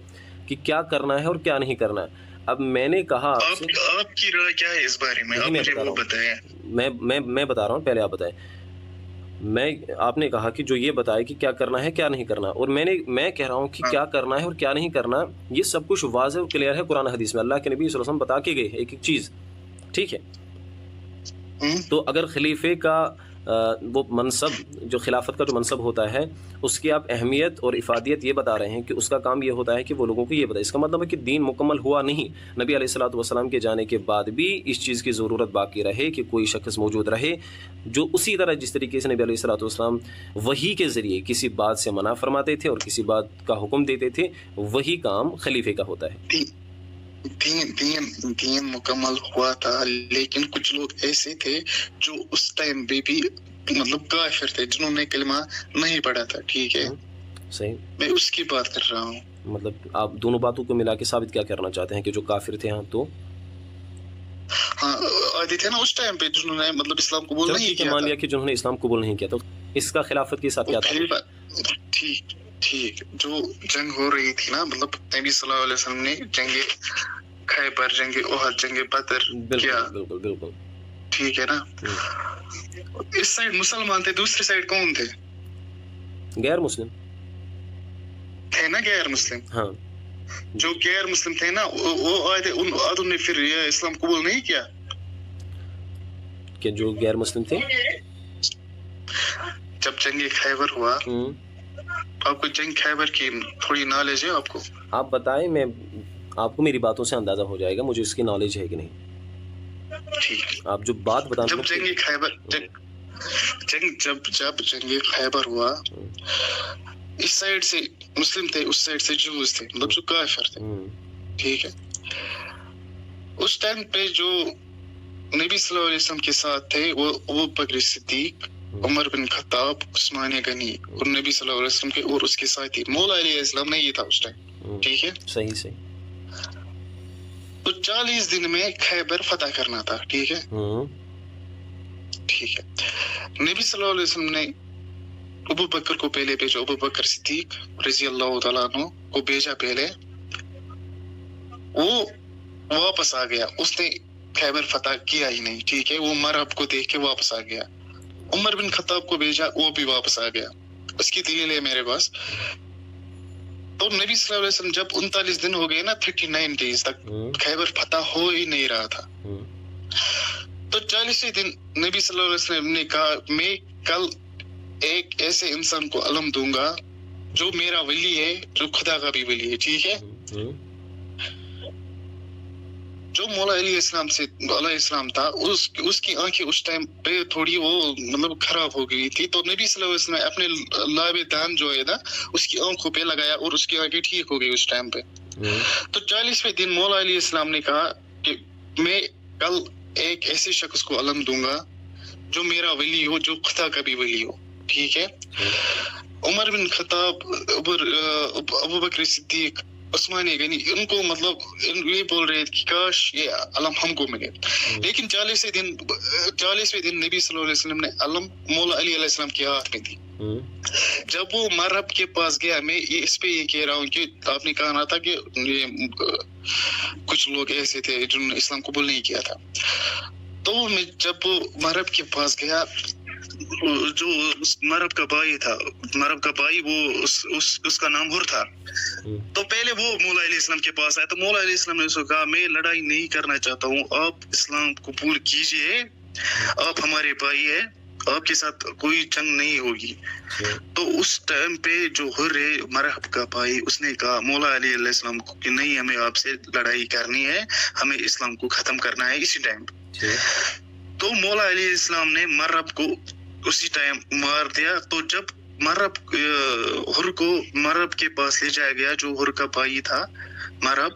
کہ کیا کرنا ہے اور کیا نہیں کرنا ہے. اب میں نے کہا آپ سے, آپ کی رائے کیا ہے اس بارے میں؟ آپ مجھے وہ بتائیں. میں بتا رہا ہوں, پہلے آپ بتائیں. آپ نے کہا کہ جو یہ بتائے کہ کیا کرنا ہے کیا نہیں کرنا, اور میں کہہ رہا ہوں کہ کیا کرنا ہے اور کیا نہیں کرنا یہ سب کچھ واضح اور کلیئر ہے قرآن حدیث میں. اللہ کے نبی صلی اللہ علیہ وسلم بتا کے گئے ایک ایک چیز, ٹھیک ہے. تو اگر خلیفے کا وہ منصب, جو خلافت کا جو منصب ہوتا ہے, اس کی آپ اہمیت اور افادیت یہ بتا رہے ہیں کہ اس کا کام یہ ہوتا ہے کہ وہ لوگوں کو یہ بتائے, اس کا مطلب ہے کہ دین مکمل ہوا نہیں. نبی علیہ الصلوۃ والسلام کے جانے کے بعد بھی اس چیز کی ضرورت باقی رہے کہ کوئی شخص موجود رہے جو اسی طرح جس طریقے سے نبی علیہ الصلوۃ والسلام وحی کے ذریعے کسی بات سے منع فرماتے تھے اور کسی بات کا حکم دیتے تھے, وہی کام خلیفے کا ہوتا ہے. دین مکمل ہوا تھا, لیکن کچھ لوگ ایسے تھے جو اس ٹائم بھی مطلب کافر تھے, جنہوں نے کلمہ نہیں پڑھا تھا, ٹھیک ہے. صحیح, میں اس کی بات کر رہا ہوں. مطلب آپ دونوں باتوں کو ملا کے ثابت کیا کرنا چاہتے ہیں کہ جو کافر تھے تو آدھے تھے نا اس ٹائم پہ جنہوں نے مطلب اسلام قبول نہیں کیا, مان لیا کہ جنہوں نے اسلام قبول نہیں کیا, تو اس کا خلافت کے ساتھ کیا تھا؟ ٹھیک, جو جنگ ہو رہی تھی نا, مطلب نبی صلی اللہ علیہ وسلم نے جنگ خیبر, جنگ احد, جنگ بدر کیا, بالکل ٹھیک ہے نا. اس سائڈ مسلمان تھے, دوسری سائڈ کون تھے؟ غیر مسلم تھے نا, غیر مسلم. ہاں, جو غیر مسلم تھے نا وہ آئے تھے, ان آدھوں نے پھر اسلام قبول نہیں کیا. کہ جو غیر مسلم تھے جب جنگ خیبر ہوا, آپ کو جنگ خیبر کی تھوڑی نالج ہے آپ کو؟ آپ بتائیں, میں آپ کو میری باتوں سے اندازہ ہو جائے گا مجھے اس کی نالج ہے کہ نہیں. ٹھیک, آپ جو بات بتا جب جنگ خیبر جب جنگ خیبر ہوا, اس سائڈ سے مسلم تھے, اس سائڈ سے جوز تھے, مطلب جو کافر تھے, ٹھیک ہے. اس ٹائم پہ جو نبی صلی اللہ علیہ وسلم کے ساتھ تھے وہ ابو بکر صدیق, عمر بن خطاب, عثمان غنی اور نبی صلی اللہ علیہ وسلم کے اور اس کے ساتھی مولا علیہ السلام نہیں تھا اس ٹائم, ٹھیک ہے. صحیح. تو 40 دن میں خیبر فتح کرنا تھا, ٹھیک ہے. ٹھیک ہے, نبی صلی اللہ علیہ وسلم نے ابو بکر کو پہلے بھیجا, ابو بکر صدیق رضی اللہ تعالیٰ عنہ کو بھیجا پہلے, وہ واپس آ گیا, اس نے خیبر فتح کیا ہی نہیں, ٹھیک ہے. وہ مرحب کو دیکھ کے واپس آ گیا. عمر بن خطاب کو بھیجا, وہ بھی واپس آ گیا. اس کی دلیل ہے میرے پاس. تو نبی صلی اللہ علیہ وسلم جب 39 دن ہو گئے نا, 39 ڈیز تک خیبر فتح ہو ہی نہیں رہا تھا, تو 40ویں دن نبی صلی اللہ علیہ وسلم نے کہا میں کل ایک ایسے انسان کو علم دوں گا جو میرا ولی ہے, جو خدا کا بھی ولی ہے, ٹھیک ہے. جو مولا علیہ السلام تھا, اس کی آنکھیں اس ٹائم پہ تھوڑی وہ مطلب خراب ہو گئی تھی, تو نبی صلی اللہ علیہ وسلم اپنے لاب دان جو ہے نا اس کی آنکھوں پہ لگایا اور اس کی آنکھیں ٹھیک ہو گئی اس ٹائم پہ. تو 40ویں دن مولا علیہ السلام نے کہا کہ میں کل ایک ایسے شخص کو علم دوں گا جو میرا ولی ہو, جو خدا کا بھی ولی ہو, ٹھیک ہے. عمر بن خطاب, ابو بکر صدیق, عثمان غنی, ان کو مطلب یہ بول رہے تھے کہ کاش یہ علم ہم کو ملے. لیکن 40ویں دن نبی صلی اللہ علیہ وسلم نے علم مولا علی علیہ السلام کے ہاتھ میں دی. جب وہ مرحب کے پاس گیا, میں یہ اس پہ یہ کہہ رہا ہوں کہ آپ نے کہا تھا کہ کچھ لوگ ایسے تھے جنہوں نے اسلام قبول نہیں کیا تھا. تو میں جب مرحب کے پاس گیا, جو مرحب کا بھائی تھا, مرحب کا بھائی وہ اس کا نام ہر تھا, تو پہلے وہ مولا علیہ السلام کے پاس آیا. تو مولا علیہ السلام نے اس کو کہا میں لڑائی نہیں کرنا چاہتا ہوں, آپ اسلام قبول کیجئے, آپ ہمارے بھائی ہیں, آپ کے ساتھ کوئی جنگ نہیں ہوگی. تو اس ٹائم پہ جو ہر ہے مرحب کا بھائی, اس نے کہا مولا علیہ السلام کو کہ نہیں, ہمیں آپ سے لڑائی کرنی ہے, ہمیں اسلام کو ختم کرنا ہے اسی ٹائم. تو مولا علیہ السلام نے مرحب کو اسی ٹائم مار دیا. تو جب ہر کو مرحب کے پاس لے جایا گیا, جو ہر کا بھائی تھا مرحب,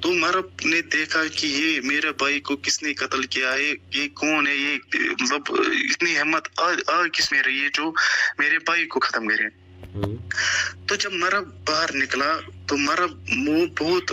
تو مرحب نے دیکھا کہ یہ میرے بھائی کو کس نے قتل کیا ہے, یہ کون ہے, یہ مطلب اتنی ہمت آ کس میں رہی ہے جو میرے بھائی کو ختم کرے. تو جب مرحب باہر نکلا تو مرحب وہ بہت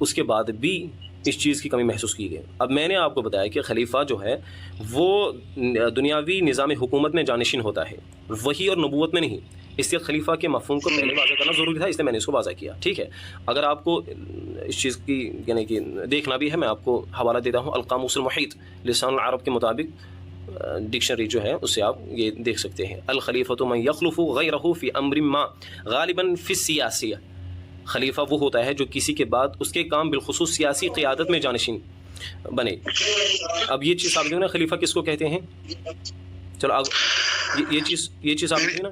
اس کے بعد بھی اس چیز کی کمی محسوس کی گئی. اب میں نے آپ کو بتایا کہ خلیفہ جو ہے وہ دنیاوی نظام حکومت میں جانشین ہوتا ہے، وحی اور نبوت میں نہیں. اس لیے خلیفہ کے مفہوم کو پہلے واضح کرنا ضروری تھا، اس لیے میں نے اس کو واضح کیا. ٹھیک ہے، اگر آپ کو اس چیز کی یعنی کہ دیکھنا بھی ہے، میں آپ کو حوالہ دیتا ہوں القاموس المحیط لسان العرب کے مطابق، ڈکشنری جو ہے اس سے آپ یہ دیکھ سکتے ہیں. الخلیفۃ من یخلف غیرہ فی امر ما غالباً فی السیاسیہ. خلیفہ وہ ہوتا ہے جو کسی کے بعد اس کے کام بالخصوص سیاسی قیادت میں جانشین بنے. اب یہ چیز ثابت ہوئی نا خلیفہ کس کو کہتے ہیں. چلو اب یہ چیز ثابت ہوئی نا.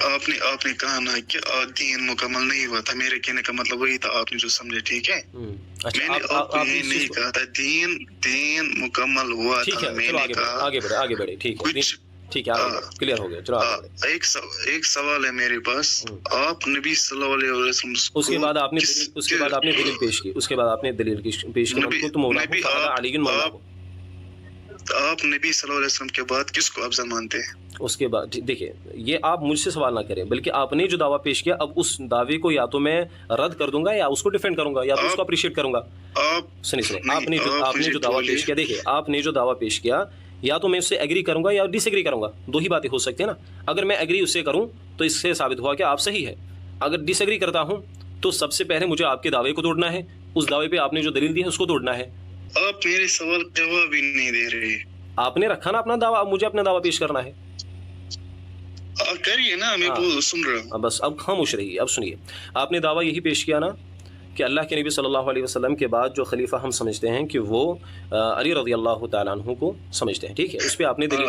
آپ نے کہا نا کہ دین مکمل نہیں ہوا تھا، میرے کہنے کا مطلب وہی تھا، آپ نے جو سمجھے. ٹھیک ہے، میں نے آپ کو یہ نہیں کہا تھا دین مکمل ہوا تھا. میں نے کہا آگے بڑھے. ٹھیک ہے، کلیئر ہو گیا. چلو ایک سوال ہے میرے پاس. آپ نبی صلی اللہ علیہ وسلم اس کے بعد آپ نے دلیل پیش کی. آپ نبی صلی اللہ علیہ وسلم کے بعد کس کو افضل مانتے ہیں؟ اس کے بعد دیکھیں، یہ آپ مجھ سے سوال نہ کریں، بلکہ آپ نے جو دعویٰ پیش کیا، اب اس دعوے کو یا تو میں رد کر دوں گا یا اس کو ڈیفینڈ کروں گا یا تو اس کو اپریشیٹ کروں گا. سنیے، آپ نے جو دعویٰ پیش کیا، دیکھیں آپ نے جو دعویٰ پیش کیا، یا تو میں اس سے ایگری کروں گا یا ڈس ایگری کروں گا. دو ہی باتیں ہو سکتی ہیں نا. اگر میں ایگری اس سے کروں تو اس سے ثابت ہوا کہ آپ صحیح ہے. اگر ڈس ایگری کرتا ہوں تو سب سے پہلے مجھے آپ کے دعوے کو توڑنا ہے، اس دعوے پہ آپ نے جو دلیل دی ہے اس کو توڑنا ہے. آپ میرے سوال کا جواب ہی نہیں دے رہے. آپ نے رکھا نا اپنا دعویٰ، اب مجھے اپنا دعویٰ پیش کرنا ہے. کریے نا، میں سن رہا ہوں. بس اب خاموش رہیے. اب سنیے، آپ نے دعویٰ یہی پیش کیا نا کہ اللہ کے نبی صلی اللہ علیہ وسلم کے بعد جو خلیفہ ہم سمجھتے ہیں کہ وہ علی رضی اللہ تعالیٰ عنہ کو سمجھتے ہیں. ٹھیک ہے، اس پہ آپ نے دلیل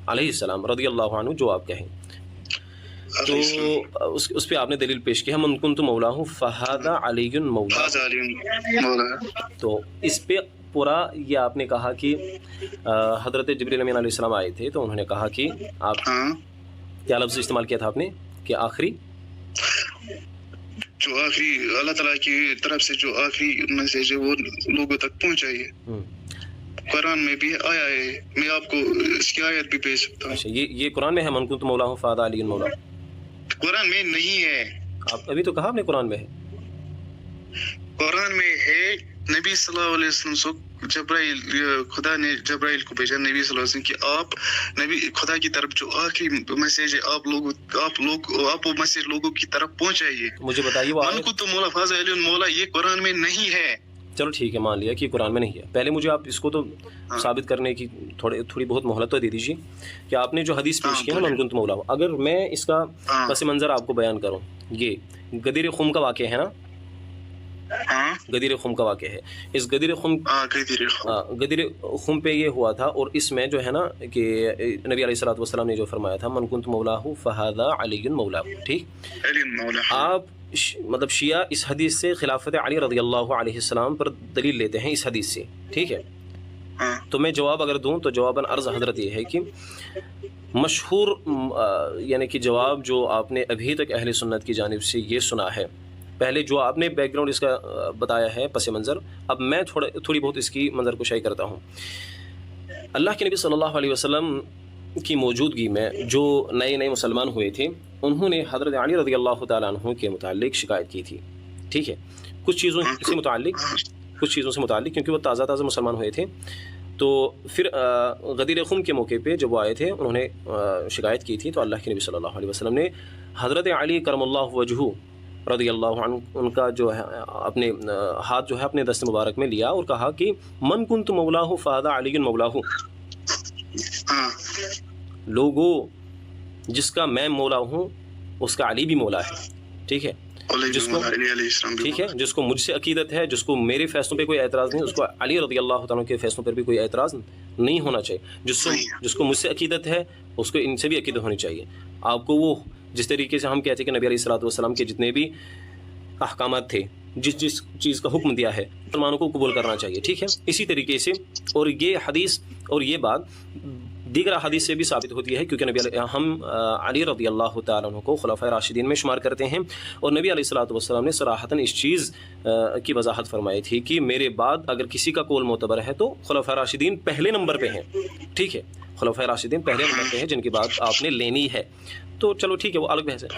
علیہ السلام رضی اللہ عنہ جو آپ کہیں تو اس پہ آپ نے دلیل پیش کی ہے من کنت مولاہ فہذا علی مولا. تو اس پہ پورا یہ آپ نے کہا کہ حضرت جبریل امین علیہ السلام آئے تھے تو انہوں نے کہا کہ آپ کیا لفظ استعمال کیا تھا آپ نے کہ آخری اللہ تعالیٰ کی طرف سے جو آخری میسج ہے وہ لوگوں تک پہنچائیے. قرآن میں بھی آیا ہے، میں آپ کو اس کی آیت بھی بھیج سکتا ہوں. یہ قرآن میں ہے من کنت مولاہ فہذا علی مولا. قرآن میں نہیں ہے. آپ ابھی تو کہا آپ نے قرآن میں ہے. قرآن میں ہے نبی صلی اللہ علیہ وسلم سے خدا نے جبرائیل کو بھیجا نبی صلی اللہ علیہ وسلم کہ آپ نبی خدا کی طرف جو آخری میسج ہے آپ وہ میسج لوگوں کی طرف پہنچائیے. مجھے بتائیے وہ من کنت مولا فہذا علی مولا، یہ قرآن میں نہیں ہے. چلو ٹھیک ہے، مان لیا کہ قرآن میں نہیں ہے. پہلے مجھے آپ اس کو تو ثابت کرنے کی تھوڑی بہت مہلت تو دے دیجیے کہ آپ نے جو حدیث پیش کی ہے من کنت مولا. اگر میں اس کا پس منظر آپ کو بیان کروں، یہ غدیر خم کا واقعہ ہے نا. غدیر خم کا واقعہ ہے. اس غدیر خم پہ یہ ہوا تھا، اور اس میں جو ہے نا کہ نبی علیہ الصلوۃ والسلام نے جو فرمایا تھا من کنت مولاہ فہذا علی مولا. ٹھیک، آپ مطلب شیعہ اس حدیث سے خلافت علی رضی اللہ علیہ السلام پر دلیل لیتے ہیں اس حدیث سے. ٹھیک ہے، تو میں جواب اگر دوں تو جواباً عرض حضرت یہ ہے کہ مشہور یعنی کہ جواب جو آپ نے ابھی تک اہل سنت کی جانب سے یہ سنا ہے، پہلے جو آپ نے بیک گراؤنڈ اس کا بتایا ہے پس منظر، اب میں تھوڑی بہت اس کی منظر کشائی کرتا ہوں. اللہ کے نبی صلی اللہ علیہ وسلم کی موجودگی میں جو نئے مسلمان ہوئے تھے، انہوں نے حضرت علی رضی اللہ تعالیٰ عنہ کے متعلق شکایت کی تھی. ٹھیک ہے، کچھ چیزوں سے متعلق کیونکہ وہ تازہ مسلمان ہوئے تھے. تو پھر غدیر خم کے موقع پہ جب وہ آئے تھے انہوں نے شکایت کی تھی، تو اللہ کے نبی صلی اللہ علیہ وسلم نے حضرت علی کرم اللہ وجہہ رضی اللہ عنہ ان کا جو ہے اپنے ہاتھ جو ہے اپنے دست مبارک میں لیا اور کہا کہ من کنت مولاہ فہذا علی مولاہ. لوگوں، جس کا میں مولا ہوں اس کا علی بھی مولا ہے. ٹھیک ہے، جس کو مجھ سے عقیدت ہے، جس کو میرے فیصلوں پہ کوئی اعتراض نہیں، اس کو علی رضی اللہ تعالیٰ کے فیصلوں پر بھی کوئی اعتراض نہیں ہونا چاہیے. جس کو مجھ سے عقیدت ہے اس کو ان سے بھی عقیدت ہونی چاہیے. آپ کو وہ جس طریقے سے ہم کہتے ہیں کہ نبی علیہ الصلوۃ والسلام کے جتنے بھی احکامات تھے، جس چیز کا حکم دیا ہے، مسلمانوں کو قبول کرنا چاہیے. ٹھیک ہے، اسی طریقے سے اور یہ حدیث اور یہ بات دیگر حدیث سے بھی ثابت ہوتی ہے، کیونکہ ہم علی رضی اللہ تعالیٰ عنہ کو خلفائے راشدین میں شمار کرتے ہیں، اور نبی علیہ الصلوۃ والسلام نے صراحتاً اس چیز کی وضاحت فرمائی تھی کہ میرے بعد اگر کسی کا قول معتبر ہے تو خلفائے راشدین پہلے نمبر پہ ہیں. ٹھیک ہے، خلفائے راشدین پہلے نمبر پہ ہیں جن کی بات آپ نے لینی ہے. تو چلو ٹھیک ہے، وہ الگ بحث ہے.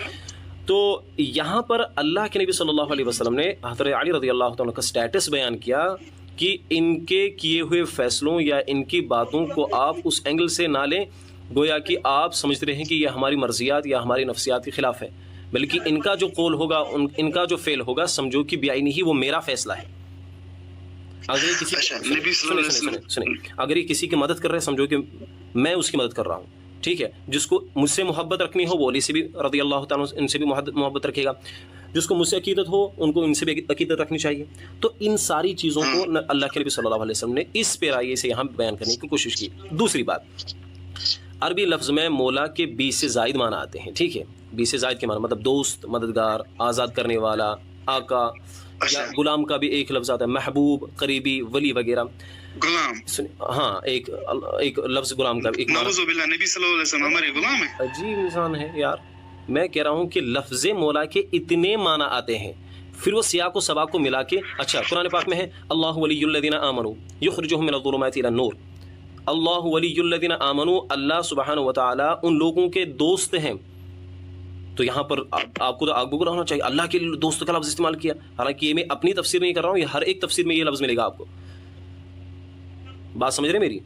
تو یہاں پر اللہ کے نبی صلی اللہ علیہ وسلم نے حضرت علی رضی اللہ عنہ کا سٹیٹس بیان کیا کہ ان کے کیے ہوئے فیصلوں یا ان کی باتوں کو آپ اس اینگل سے نہ لیں گویا کہ آپ سمجھتے رہیں کہ یہ ہماری مرضیات یا ہماری نفسیات کے خلاف ہے، بلکہ ان کا جو قول ہوگا، ان کا جو فعل ہوگا، سمجھو کہ بعینی ہی وہ میرا فیصلہ ہے۔ اگر یہ کسی اگر یہ کسی کی مدد کر رہے ہیں، سمجھو کہ میں اس کی مدد کر رہا ہوں، ٹھیک ہے۔ جس کو مجھ سے محبت رکھنی ہو وہ علی سے بھی رضی اللہ تعالیٰ ان سے بھی محبت رکھے گا، جس کو مجھ سے عقیدت ہو ان کو ان سے بھی عقیدت رکھنی چاہیے۔ تو ان ساری چیزوں کو اللہ کے نبی صلی اللہ علیہ وسلم نے اس پیرائے سے یہاں بیان کرنے کی کوشش کی۔ دوسری بات، عربی لفظ میں مولا کے 20 سے زائد معنی آتے ہیں، ٹھیک ہے۔ 20 سے زائد کے معنی مطلب دوست، مددگار، آزاد کرنے والا، آقا، یا غلام کا بھی ایک لفظ آتا ہے، محبوب، قریبی، ولی وغیرہ۔ غلام، ہاں، ایک لفظ غلام کا ایک نعوذ باللہ، نبی صلی اللہ علیہ وسلم ہمارے غلام ہیں۔ عجیب انسان ہے یار، میں کہہ رہا ہوں کہ لفظ مولا کے اتنے معنی آتے ہیں، پھر وہ سیاق و سباق کو ملا کے، اچھا قرآن پاک میں ہے اللہ ولی الذین آمنوا یخرجہم من الظلمات الی النور، اللہ ولی الذین آمنوا، اللہ سبحانہ و تعالی ان لوگوں کے دوست ہیں۔ تو یہاں پر آپ کو تو آگے ہونا چاہیے، اللہ کے دوست کا لفظ استعمال کیا، حالانکہ یہ میں اپنی تفسیر نہیں کر رہا ہوں، یہ ہر ایک تفسیر میں یہ لفظ ملے گا آپ کو۔ بات سمجھ رہے میری؟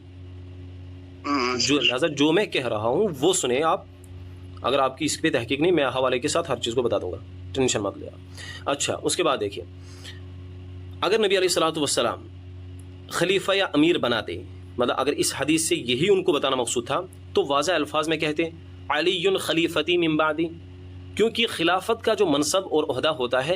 لہٰذا جو میں کہہ رہا ہوں وہ سنیں آپ، اگر آپ کی اس پہ تحقیق نہیں، میں حوالے کے ساتھ ہر چیز کو بتا دوں گا، ٹینشن مت لیا۔ اچھا، اس کے بعد دیکھیے، اگر نبی علیہ الصلوۃ والسلام خلیفہ یا امیر بناتے، مطلب اگر اس حدیث سے یہی ان کو بتانا مقصود تھا تو واضح الفاظ میں کہتے علی خلیفتی من بعدی، کیونکہ خلافت کا جو منصب اور عہدہ ہوتا ہے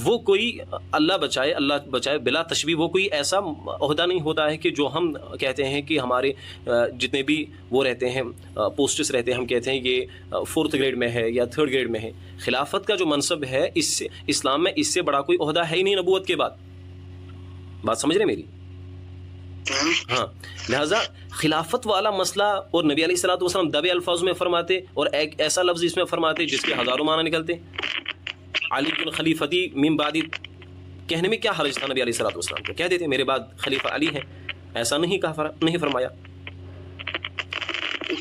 وہ کوئی اللہ بچائے بلا تشبیہ، وہ کوئی ایسا عہدہ نہیں ہوتا ہے کہ جو ہم کہتے ہیں کہ ہمارے جتنے بھی وہ رہتے ہیں پوسٹس رہتے ہیں، ہم کہتے ہیں یہ 4th گریڈ میں ہے یا 3rd گریڈ میں ہے۔ خلافت کا جو منصب ہے اس سے اسلام میں اس سے بڑا کوئی عہدہ ہے ہی نہیں نبوت کے بعد۔ بات سمجھ رہے میری؟ ہاں، لہٰذا خلافت والا مسئلہ، اور نبی علیہ الصلوۃ والسلام دبے الفاظ میں فرماتے اور ایک ایسا لفظ اس میں فرماتے جس کے ہزاروں معنی نکلتے۔ علی بن خلیفتی من بعدی کہنے میں کیا حرج تھا؟ نبی علیہ الصلوۃ والسلام کو کہہ دیتے میرے بعد خلیفہ علی ہے، ایسا نہیں کہا، نہیں فرمایا۔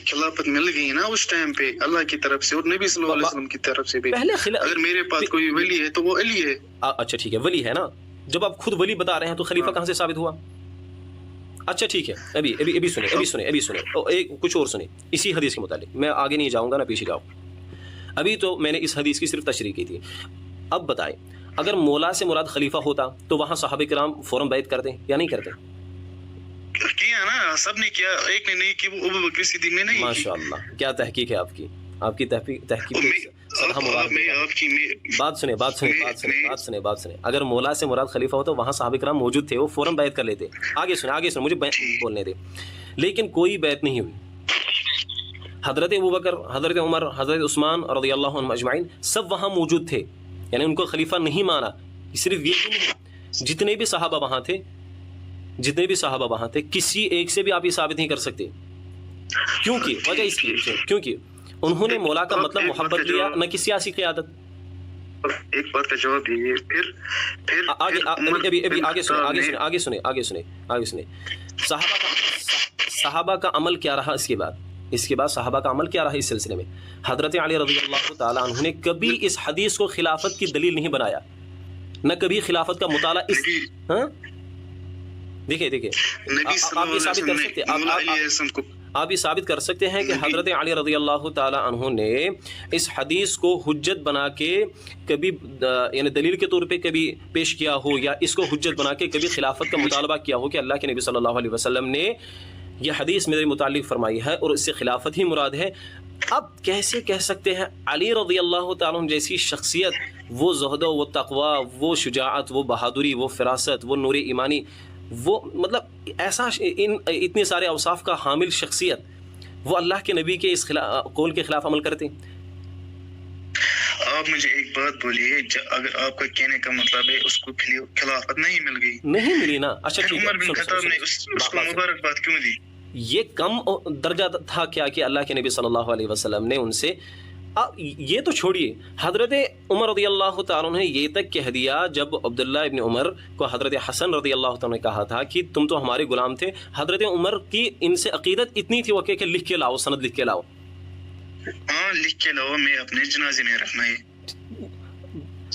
خلافت مل گئی نا اس ٹائم پہ اللہ کی طرف سے اور نبی صلی اللہ علیہ وسلم کی طرف سے بھی۔ اگر میرے پاس کوئی ولی ہے تو وہ علی ہے۔ اچھا ٹھیک ہے، ولی ہے نا، جب آپ خود ولی بتا رہے ہیں تو خلیفہ کہاں سے ثابت ہوا؟ اچھا ٹھیک ہے، ابھی سنیں کچھ اور سنیں اسی حدیث کے متعلق، میں آگے نہیں جاؤں گا، نہ پیچھے جاؤں۔ ابھی تو میں نے اس حدیث کی صرف تشریح کی تھی، اب بتائیں اگر مولا سے مراد خلیفہ ہوتا تو وہاں صحابہ کرام فوراً بیعت کرتے یا نہیں کرتے؟ کیا نا، سب نے کیا، ایک نے نہیں کی، وہ ابو بکر صدیق نے نہیں کی۔ ماشاءاللہ، کیا تحقیق ہے آپ کی تحقیق۔ بات سنیں، اگر مولا سے مراد خلیفہ ہو تو وہاں صحابہ کرام موجود تھے، وہ فوراً بیعت کر لیتے۔ آگے سنیں مجھے بولنے دے۔ لیکن کوئی بیعت نہیں ہوئی۔ حضرت ابوبکر، حضرت عمر، حضرت عثمان رضی اللہ عنہم اجمعین سب وہاں موجود تھے، یعنی ان کو خلیفہ نہیں مانا۔ صرف یہ نہیں، جتنے بھی صحابہ وہاں تھے کسی ایک سے بھی آپ یہ ثابت نہیں کر سکتے، کیونکہ وجہ اس کی، کیونکہ انہوں نے مولا کا مطلب محبت لیا، نہ کہ سیاسی قیادت۔ ایک بات کا جواب دیجیے، پھر آگے سنیں صحابہ کا عمل کیا رہا اس کے بعد صحابہ کا عمل کیا رہا اس سلسلے میں؟ حضرت علی رضی اللہ تعالیٰ عنہ نے کبھی اس حدیث کو خلافت کی دلیل نہیں بنایا، نہ کبھی خلافت کا مطالعہ دیکھیں آپ یہ ثابت کر سکتے ہیں کہ حضرت علی رضی اللہ تعالیٰ عنہ نے اس حدیث کو حجت بنا کے کبھی یعنی دلیل کے طور پہ کبھی پیش کیا ہو، یا اس کو حجت بنا کے کبھی خلافت کا مطالبہ کیا ہو کہ اللہ کے نبی صلی اللہ علیہ وسلم نے یہ حدیث میرے متعلق فرمائی ہے اور اس سے خلافت ہی مراد ہے۔ اب کیسے کہہ سکتے ہیں علی رضی اللہ تعالیٰ عنہ جیسی شخصیت، وہ زہد و تقوی، وہ شجاعت، وہ بہادری، وہ فراست، وہ نور ایمانی، وہ مطلب ایسا اتنے سارے اوصاف کا حامل شخصیت، وہ اللہ کے نبی کے اس قول کے خلاف عمل کرتے؟ آپ مجھے ایک بات بولیے، اگر آپ کا کہنے کا مطلب ہے اس کو خلافت نہیں مل گئی، نہیں ملی نا، اچھا ٹھیک ہے، عمر بن خطاب نے اس کو مبارکباد کیوں دی؟ یہ کم درجہ تھا کیا کہ اللہ کے نبی صلی اللہ علیہ وسلم نے ان سے، یہ تو چھوڑیے، حضرت عمر رضی اللہ تعالیٰ نے یہ تک کہہ دیا جب عبداللہ ابن عمر کو حضرت حسن رضی اللہ تعالیٰ نے کہا تھا کہ تم تو ہمارے غلام تھے، حضرت عمر کی ان سے عقیدت اتنی تھی وہ کہ لکھ کے لاؤ، سند لکھ کے لاؤ۔ ہاں لکھ کے لاؤ، میں اپنے جنازے میں رکھنا ہے۔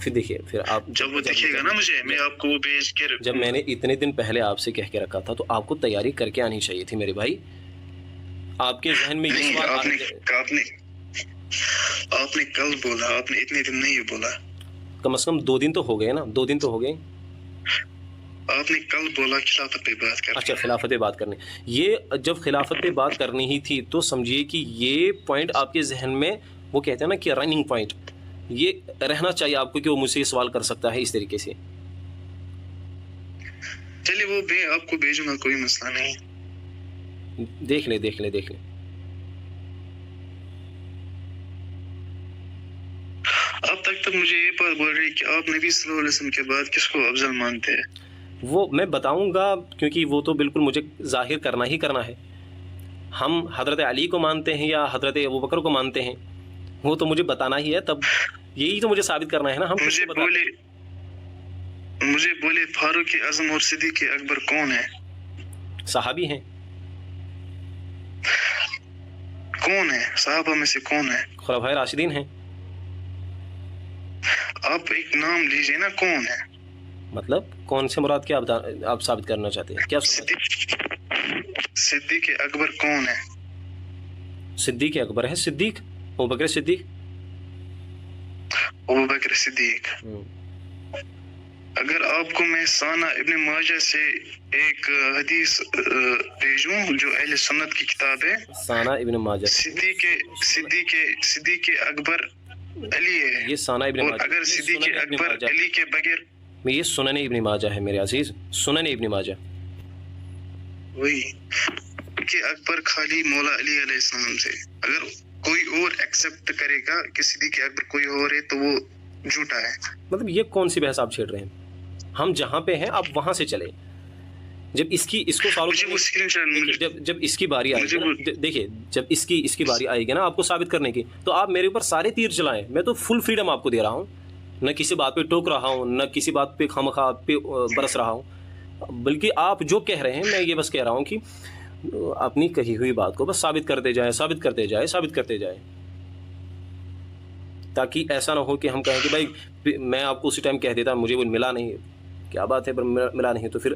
پھر دیکھیے پھر آپ جب وہ دکھے گا نا مجھے میں آپ کو وہ بھیج کے جب میں نے اتنے دن پہلے آپ سے کہہ کے رکھا تھا تو آپ کو تیاری کر کے آنی چاہیے تھی میرے بھائی. آپ کے ذہن میں یہ سوال آپ نے کل بولا, آپ نے اتنے دن نہیں بولا. کم از کم 2 دن تو ہو گئے نا, 2 دن تو ہو گئے. آپ نے کل بولا خلافت پہ بات کرنی. اچھا خلافت پہ بات کرنی, یہ جب خلافت پہ بات کرنی ہی تھی تو سمجھیے کہ یہ پوائنٹ آپ کے ذہن میں وہ کہتے ہیں نا کہ رننگ پوائنٹ, یہ رہنا چاہیے آپ کو کہ وہ مجھ سے یہ سوال کر سکتا ہے اس طریقے سے. چلیے وہ میں آپ کو بھیجوں گا, کوئی مسئلہ نہیں. دیکھ لیں دیکھ لیں دیکھ لیں. اب تک تو مجھے یہ بات بول رہی کہ آپ نبی صلی اللہ علیہ وسلم کے بعد کس کو افضل مانتے ہیں؟ وہ میں بتاؤں گا کیونکہ وہ تو بالکل مجھے ظاہر کرنا ہی کرنا ہے. ہم حضرت علی کو مانتے ہیں یا حضرت ابوبکر کو مانتے ہیں وہ تو مجھے بتانا ہی ہے, تب یہی تو مجھے ثابت کرنا ہے نا. ہم مجھے بولے فاروق اعظم اور صدیق اکبر کون ہے؟ صحابی ہیں. کون ہے صحابہ میں سے کون ہے؟ خلفائے راشدین ہیں. آپ ایک نام لیجئے نا, کون ہے؟ مطلب کون سے مراد کیا آپ ثابت کرنا چاہتے ہیں, کیا صدیق اکبر کون ہے؟ صدیق اکبر ہے صدیق ابوبکر صدیق. ابوبکر صدیق. اگر آپ کو میں سانہ ابن ماجہ سے ایک حدیث بھیجوں جو اہل سنت کی کتاب ہے, سانہ ابن ماجہ, صدیق اکبر علی ہے. یہ سانہ ابن ماجہ, اگر صدیق اکبر علی کے بغیر, یہ سنن ابن ماجہ ہے میرے عزیز, سنن ابن ماجہ. وہی کہ اکبر خالی مولا علی علیہ السلام سے, اگر کوئی اور ایکسپٹ کرے گا کہ صدیق اکبر کوئی اور ہے تو وہ جھوٹا ہے. مطلب یہ کون سی بحث آپ چھیڑ رہے ہیں؟ ہم جہاں پہ ہیں آپ وہاں سے چلے. جب اس کو سالو جب اس کی باری آئے گی, دیکھیے جب اس کی باری آئے گی نا آپ کو ثابت کرنے کی, تو آپ میرے اوپر سارے تیر چلائیں, میں تو فل فریڈم آپ کو دے رہا ہوں, نہ کسی بات پہ ٹوک رہا ہوں, نہ کسی بات پہ خامخواہ پہ برس رہا ہوں, بلکہ آپ جو کہہ رہے ہیں میں یہ بس کہہ رہا ہوں کہ اپنی کہی ہوئی بات کو بس ثابت کرتے جائے, تاکہ ایسا نہ ہو کہ ہم کہیں کہ بھائی میں آپ کو اسی ٹائم کہہ دیتا مجھے وہ ملا نہیں, کیا بات ہے پر ملا نہیں, تو پھر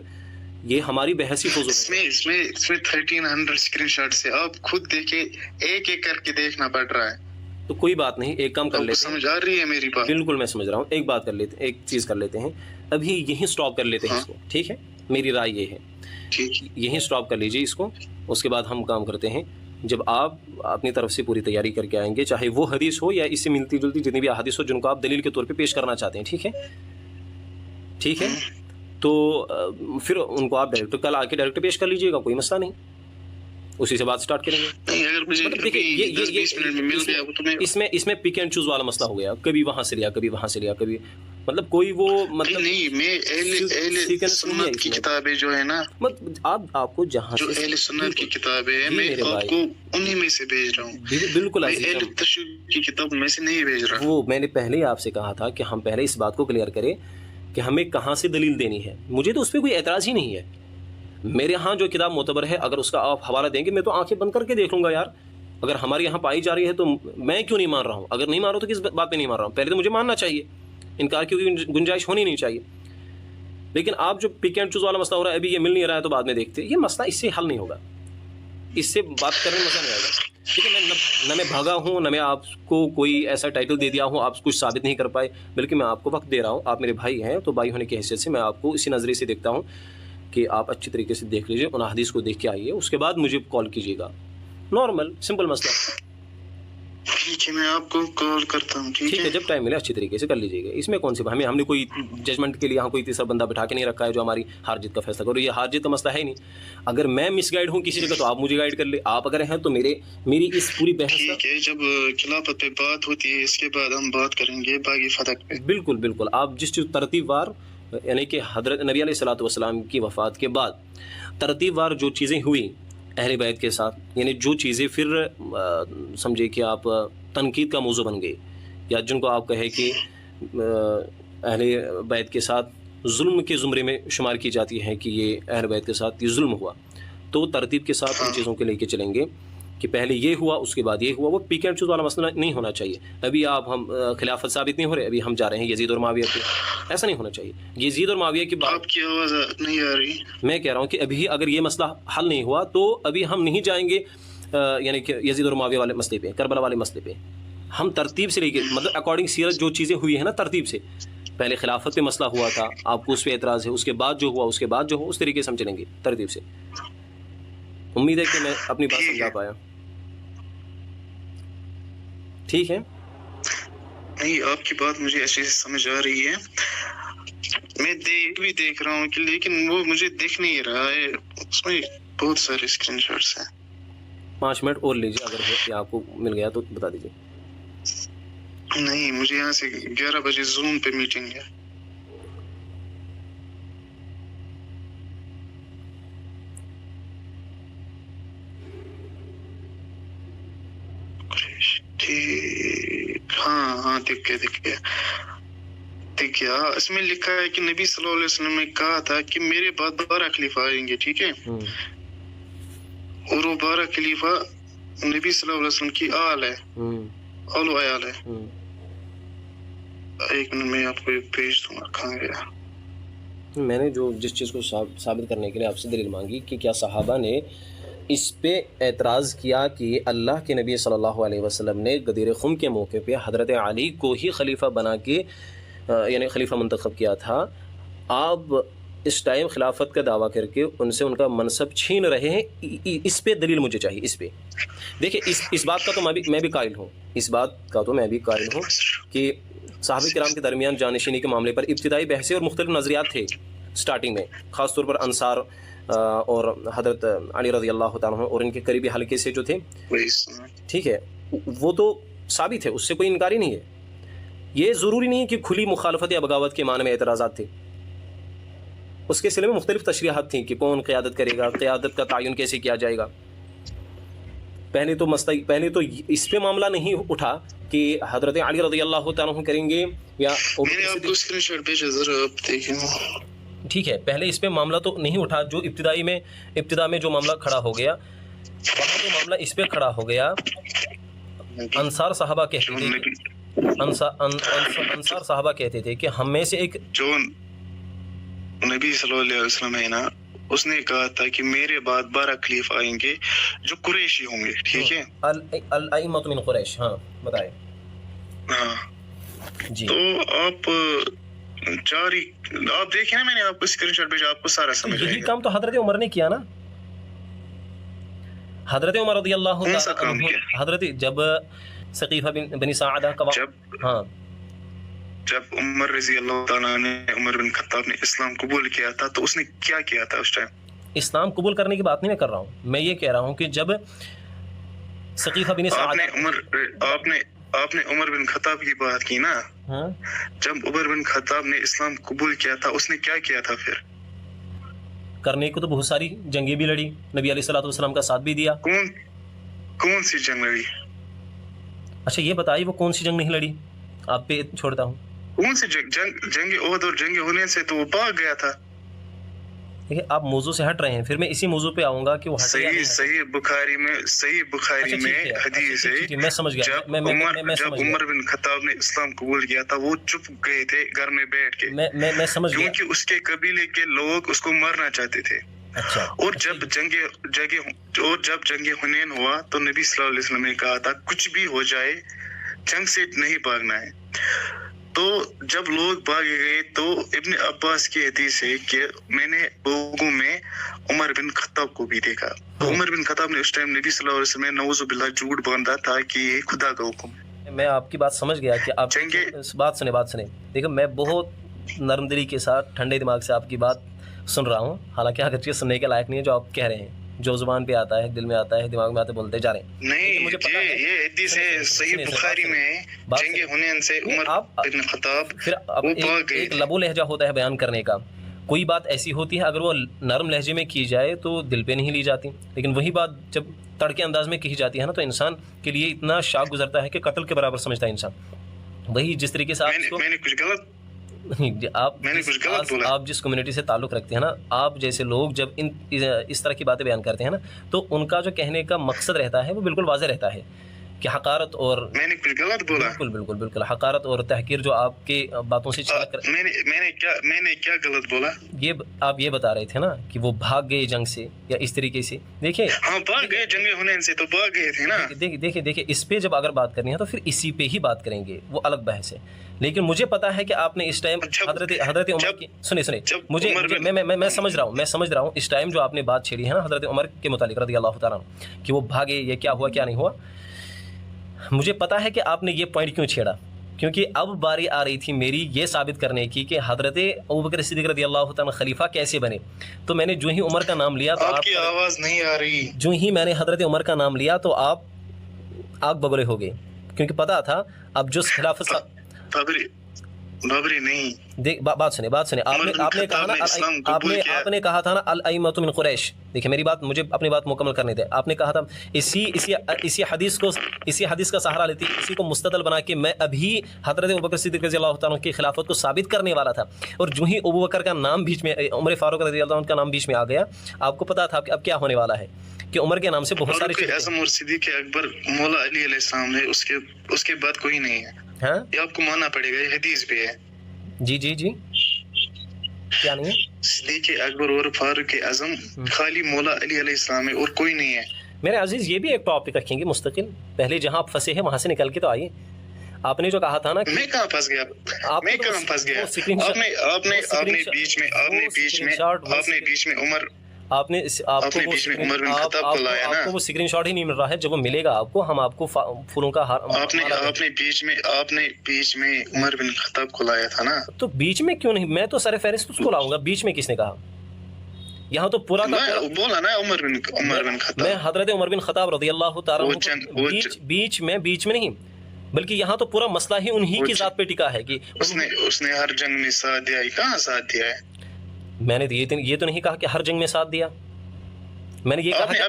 یہ ہماری بحث ہی فضول. اس میں 1300 اسکرین شاٹ سے آپ خود دیکھیں, ایک ایک کر کے دیکھنا پڑ رہا ہے. تو کوئی بات نہیں, ایک کام کر لیتے ہیں. سمجھ آ رہی ہے میری بات؟ بالکل میں سمجھ رہا ہوں. ایک بات کر لیتے ہیں, ایک چیز کر لیتے ہیں, ابھی یہیں سٹاپ کر لیتے ہیں اس کو, ٹھیک ہے؟ میری رائے یہ ہے یہیں سٹاپ کر لیجئے اس کو, اس کے بعد ہم کام کرتے ہیں. جب آپ اپنی طرف سے پوری تیاری کر کے آئیں گے, چاہے وہ حدیث ہو یا اس سے ملتی جلتی جتنی بھی احادیث ہو جن کو آپ دلیل کے طور پہ پیش کرنا چاہتے ہیں, ٹھیک ہے, تو پھر ان کو آپ ڈائریکٹ کل آ کے ڈائریکٹ پیش کر لیجئے گا, کوئی مسئلہ نہیں, اسی سے بات سٹارٹ کریں گے. اس میں پک اینڈ چوز والا مسئلہ ہو گیا, کبھی وہاں سے لیا کبھی مطلب کوئی وہ مطلب نہیں. میں اہل سنت کی کتابیں جو ہے نا, آپ کو جہاں جو اہل سنت کی کتابیں ہیں میں آپ کو انہی میں سے بھیج رہا ہوں. بالکل اہل تشیع کی کتاب میں سے نہیں بھیج رہا. وہ میں نے پہلے ہی آپ سے کہا تھا کہ ہم پہلے اس بات کو کلیئر کریں کہ ہمیں کہاں سے دلیل دینی ہے. مجھے تو اس پہ کوئی اعتراض ہی نہیں ہے. میرے ہاں جو کتاب معتبر ہے اگر اس کا آپ حوالہ دیں گے میں تو آنکھیں بند کر کے دیکھ لوں گا یار, اگر ہمارے یہاں پائی جا رہی ہے تو میں کیوں نہیں مان رہا ہوں, اگر نہیں مان رہا ہوں تو کس بات پہ نہیں مان رہا ہوں, پہلے تو مجھے ماننا چاہیے, انکار کی گنجائش ہونی نہیں چاہیے. لیکن آپ جو پک اینڈ چوز والا مسئلہ ہو رہا ہے, ابھی یہ مل نہیں رہا ہے تو بعد میں دیکھتے, یہ مسئلہ اس سے حل نہیں ہوگا, اس سے بات کرنے میں مزہ نہیں آئے گا. ٹھیک ہے, نہ میں بھاگا ہوں, نہ میں آپ کو کوئی ایسا ٹائٹل دے دیا ہوں آپ کچھ ثابت نہیں کر پائے, بلکہ میں آپ کو وقت دے رہا ہوں. آپ میرے بھائی ہیں تو بھائی ہونے کی حیثیت سے میں آپ کو اسی نظریے سے دیکھتا ہوں کہ آپ اچھی طریقے سے دیکھ لیجیے, ان حدیث کو دیکھ کے آئیے, اس کے بعد مجھے کال کیجیے گا. نارمل سمپل مسئلہ. ٹھیک ہے, میں آپ کو کال کرتا ہوں. ٹھیک ہے, جب ٹائم ملے اچھی طریقے سے کر لیجیے گا. اس میں کون سی ہم نے کوئی ججمنٹ کے لیے یہاں کوئی تیسرا بندہ بٹھا کے نہیں رکھا ہے جو ہماری ہار جیت کا فیصلہ کرو. یہ ہار جیت کا مسئلہ ہے ہی نہیں. اگر میں مس گائیڈ ہوں کسی جگہ تو آپ مجھے گائیڈ کر لیں, آپ اگر ہیں تو میری اس پوری بحث ٹھیک ہے. جب خلافت پہ بات ہوتی ہے اس کے بعد ہم بات کریں گے باقی فتح پہ. بالکل آپ جس ترتیب وار, یعنی کہ حضرت نبی علیہ الصلوۃ والسلام کی وفات کے بعد ترتیب وار جو چیزیں ہوئیں اہل بیت کے ساتھ, یعنی جو چیزیں پھر سمجھے کہ آپ تنقید کا موضوع بن گئی, یا جن کو آپ کہے کہ اہل بیت کے ساتھ ظلم کے زمرے میں شمار کی جاتی ہے کہ یہ اہل بیت کے ساتھ یہ ظلم ہوا, تو ترتیب کے ساتھ ان چیزوں کے لے کے چلیں گے. کہ پہلے یہ ہوا اس کے بعد یہ ہوا. وہ پیک اینڈ چوز والا مسئلہ نہیں ہونا چاہیے. ابھی آپ ہم خلافت ثابت نہیں ہو رہے, ابھی ہم جا رہے ہیں یزید اور معاویہ پہ. ایسا نہیں ہونا چاہیے. یزید اور معاویہ کی بات, آپ کی آواز نہیں آ رہی. میں کہہ رہا ہوں کہ ابھی اگر یہ مسئلہ حل نہیں ہوا تو ابھی ہم نہیں جائیں گے یعنی کہ یزید اور معاویہ والے مسئلے پہ, کربلا والے مسئلے پہ. ہم ترتیب سے لے کے, مطلب اکارڈنگ سیرت جو چیزیں ہوئی ہیں نا ترتیب سے, پہلے خلافت پہ مسئلہ ہوا تھا, آپ کو اس پہ اعتراض ہے, اس کے بعد جو ہوا اس کے بعد جو ہو, اس طریقے سے ہم چلیں گے ترتیب سے. امید ہے کہ میں اپنی بات سمجھا پایا. ٹھیک ہے, نہیں آپ کی بات مجھے اچھے سے سمجھ آ رہی ہے. میں بھی دیکھ رہا ہوں کہ لیکن وہ مجھے دیکھ نہیں رہا ہے, اس میں بہت سارے اسکرین شاٹس ہیں. 5 منٹ اور لیجیے, اگر آپ کو مل گیا تو بتا دیجیے. نہیں مجھے یہاں سے 11 بجے زوم پہ میٹنگ ہے. ٹھیک, ہاں دیکھ گیا. اس میں لکھا ہے کہ نبی صلی اللہ علیہ وسلم نے کہا تھا کہ میرے بعد 12 خلیفہ آئیں گے, ٹھیک ہے, اور وہ 12 خلیفہ نبی صلی اللہ علیہ وسلم کی آل ہے, آل و عیال ہے. ایک منٹ میں آپ کو ایک پیج دوں گا, کہاں گیا. میں نے جو جس چیز کو ثابت کرنے کے لیے آپ سے دلیل مانگی کہ کیا صحابہ نے اس پہ اعتراض کیا کہ اللہ کے نبی صلی اللہ علیہ وسلم نے غدیر خم کے موقع پہ حضرت علی کو ہی خلیفہ بنا کے یعنی خلیفہ منتخب کیا تھا, آپ اس ٹائم خلافت کا دعویٰ کر کے ان سے ان کا منصب چھین رہے ہیں. اس پہ دلیل مجھے چاہیے. اس پہ دیکھیں, اس بات کا تو میں بھی قائل ہوں, اس بات کا تو میں بھی قائل ہوں کہ صحابہ کرام کے درمیان جانشینی کے معاملے پر ابتدائی بحثیں اور مختلف نظریات تھے سٹارٹنگ میں, خاص طور پر انصار اور حضرت علی رضی اللہ تعالیٰ عنہ اور ان کے قریبی حلقے سے جو تھے, ٹھیک ہے, وہ تو ثابت ہے, اس سے کوئی انکار ہی نہیں ہے. یہ ضروری نہیں ہے کہ کھلی مخالفت یا بغاوت کے معنی میں اعتراضات تھے. اس کے سلسلے میں مختلف تشریحات تھیں کہ کون قیادت کرے گا, قیادت کا تعین کیسے کیا جائے گا. پہلے تو اس پہ معاملہ نہیں اٹھا کہ حضرت علی رضی اللہ تعالیٰ عنہ کریں گے یا میں نے آپ کو اسکرین شاٹ بھیجا, ذرا آپ دیکھیں. ٹھیک ہے, پہلے اس پہ معاملہ تو نہیں اٹھا. جو ابتدا میں جو معاملہ کھڑا ہو گیا, وہاں جو معاملہ اس پہ کھڑا ہو گیا, انصار صحابہ کہتے تھے, انصار صحابہ کہتے تھے کہ ہم میں سے ایک جو نبی صلی اللہ علیہ وسلم ہے نا, اس نے کہا تھا کہ میرے بعد 12 خلیفہ آئیں گے جو قریشی ہوں گے, ٹھیک ہے, الائمۃ من قریش. ہاں بتائیں. ہاں جی, تو آپ دیکھیں نا, میں نے آپ کو اسکرین شاٹ بھیجا, آپ کو سارا سمجھ آئے یہی گا. کام تو حضرت عمر نے کیا نا. حضرت عمر رضی اللہ تعالیٰ عنہ, حضرت جب ثقیفہ بنی ساعدہ کا ہاں, جب عمر رضی اللہ تعالیٰ نے, عمر بن خطاب نے اسلام قبول کیا تھا, تو اس نے کیا کیا تھا اس ٹائم؟ اسلام قبول کرنے کی بات نہیں میں کر رہا ہوں, میں یہ کہہ رہا ہوں کہ جب ثقیفہ بن ساعدہ, آپ نے عمر بن خطاب کی بات کی نا, جب عمر بن خطاب نے اسلام قبول کیا تھا, اس نے کیا کیا تھا پھر؟ کرنے کو تو بہت ساری جنگیں بھی لڑی, نبی علیہ الصلوۃ والسلام کا ساتھ بھی دیا. کون سی جنگ لڑی؟ اچھا یہ بتائیے وہ کون سی جنگ نہیں لڑی, آپ پہ چھوڑتا ہوں. کون سی جنگ احد اور جنگ حنین سے تو وہ بھاگ گیا تھا. دیکھیں آپ موضوع سے ہٹ رہے ہیں, پھر میں اسی موضوع پہ آؤں گا کہ وہ صحیح بخاری میں حدیث ہے, میں سمجھ گیا. جب عمر بن خطاب نے اسلام قبول کیا تھا, وہ چپ گئے تھے گھر میں بیٹھ کے, میں سمجھ گیا, کیونکہ اس کے قبیلے کے لوگ اس کو مارنا چاہتے تھے. اور جب جنگ حنین ہوا تو نبی صلی اللہ علیہ وسلم نے کہا تھا کچھ بھی ہو جائے جنگ سے نہیں بھاگنا ہے. تو جب لوگ بھاگے گئے تو ابن عباس کی حدیث ہے کہ میں نے لوگوں میں عمر بن خطاب کو بھی دیکھا. عمر بن خطاب نے اس ٹائم نبی صلی اللہ علیہ وسلم نے نعوذ باللہ جھوٹ باندھا تھا کہ یہ خدا کا حکم ہے. میں آپ کی بات سمجھ گیا کہ آپ بات سنیں. دیکھو میں بہت نرم دلی کے ساتھ ٹھنڈے دماغ سے آپ کی بات سن رہا ہوں, حالانکہ اگر چیز سننے کے لائق نہیں ہے جو آپ کہہ رہے ہیں, جو زبان پہ آتا ہے, دل میں آتا ہے, دماغ میں آتا ہے, بولتے جا رہے ہیں. نہیں, یہ حدیث ہے صحیح بخاری میں, جنگ حنین سے عمر بن خطاب پھر ایک لب و لہجہ ہوتا ہے بیان کرنے کا. کوئی بات ایسی ہوتی ہے اگر وہ نرم لہجے میں کی جائے تو دل پہ نہیں لی جاتی, لیکن وہی بات جب تڑکے انداز میں کہی جاتی ہے نا تو انسان کے لیے اتنا شاک گزرتا ہے کہ قتل کے برابر سمجھتا ہے انسان. وہی جس طریقے سے میں نے کچھ غلط آپ میں نے کچھ غلط بولا؟ آپ جس کمیونٹی سے تعلق رکھتے ہیں نا، آپ جیسے لوگ جب اس طرح کی باتیں بیان کرتے ہیں نا، تو ان کا جو کہنے کا مقصد رہتا ہے وہ بالکل واضح رہتا ہے کہ حقارت اور میں نے کچھ غلط بولا؟ بالکل حقارت اور تحقیر جو آپ کے باتوں سے چھلک کر میں نے کیا غلط بولا؟ یہ آپ یہ بتا رہے تھے نا کہ وہ بھاگ گئے جنگ سے یا اس طریقے سے. دیکھیں ہاں بھاگ گئے، جنگ ہونے سے تو بھاگ گئے تھے نا. دیکھیں اس پہ جب اگر بات کرنی ہے تو پھر اسی پہ ہی بات کریں گے، وہ الگ بحث ہے. لیکن مجھے پتا ہے کہ آپ نے اس ٹائم حضرت عمر کی سنیں مجھے میں سمجھ رہا ہوں اس ٹائم جو آپ نے بات چھیڑی ہے نا حضرت عمر کے متعلق رضی اللہ تعالیٰ عنہ کہ وہ بھاگے، یہ کیا ہوا کیا نہیں ہوا، مجھے پتا ہے کہ آپ نے یہ پوائنٹ کیوں چھیڑا، کیونکہ اب باری آ رہی تھی میری یہ ثابت کرنے کی کہ حضرت ابوبکر صدیق رضی اللہ تعالیٰ خلیفہ کیسے بنے. تو میں نے جو ہی عمر کا نام لیا تو آپ کی آواز نہیں آ رہی، جو ہی میں نے حضرت عمر کا نام لیا تو آپ آگ بگولے ہو گئے، کیونکہ پتا تھا اب جو خلافت بابری نہیں. بات سنیں آپ نے کہا تھا نا الائمۃ من قریش. دیکھیں میری بات، مجھے اپنی بات مکمل کرنے دیں. آپ نے کہا تھا اسی حدیث کا سہارا لیتی، اسی کو مستدل بنا کے میں ابھی حضرت ابوبکر صدیق رضی اللہ تعالیٰ کی خلافت کو ثابت کرنے والا تھا، اور جو ہی ابوبکر کا نام بیچ میں، عمر فاروق رضی اللہ عنہ کا نام بیچ میں آ گیا، آپ کو پتا تھا کہ اب کیا ہونے والا ہے کہ عمر کے نام سے بہت سارے اعظم اور صدیق اکبر مولا علی علیہ السلام ہے، اس کے بعد کوئی نہیں ہے. ہاں یہ آپ کو ماننا پڑے گا، یہ حدیث بھی ہے. جی کیا نہیں ہے؟ صدیق اکبر اور فاروق اعظم خالی مولا علی علیہ السلام ہے اور کوئی نہیں ہے. میرے عزیز یہ بھی ایک ٹاپک رکھیں گے مستقل، پہلے جہاں آپ پھنسے ہیں وہاں سے نکل کے تو آئیے. آپ نے جو کہا تھا نا، میں کہاں پھنس گیا؟ میں کہاں پھنس گیا؟ آپ نے بیچ میں عمر، آپ نے عمر بن خطاب کو لایا نا. آپ کو وہ اسکرین شاٹ ہی نہیں مل رہا ہے، جب وہ ملے گا آپ کو ہم آپ کو پھولوں کا ہار. آپ نے بیچ میں عمر بن خطاب کو لایا تھا نا. تو بیچ میں کیوں نہیں؟ میں تو سر فہرست اس کو لاؤں گا، بیچ میں کس نے کہا؟ یہاں تو پورا بولا نا عمر بن خطاب. میں حضرت عمر بن خطاب رضی اللہ تعالیٰ بیچ میں نہیں، بلکہ یہاں تو پورا مسئلہ ہی انہی کی ذات پہ ٹکا ہے کہ اس نے ہر جنگ میں ساتھ دیا. کہاں ساتھ دیا ہے؟ میں نے یہ تو نہیں کہا کہ ہر جنگ میں ساتھ دیا. میں نے یہ کہا کہ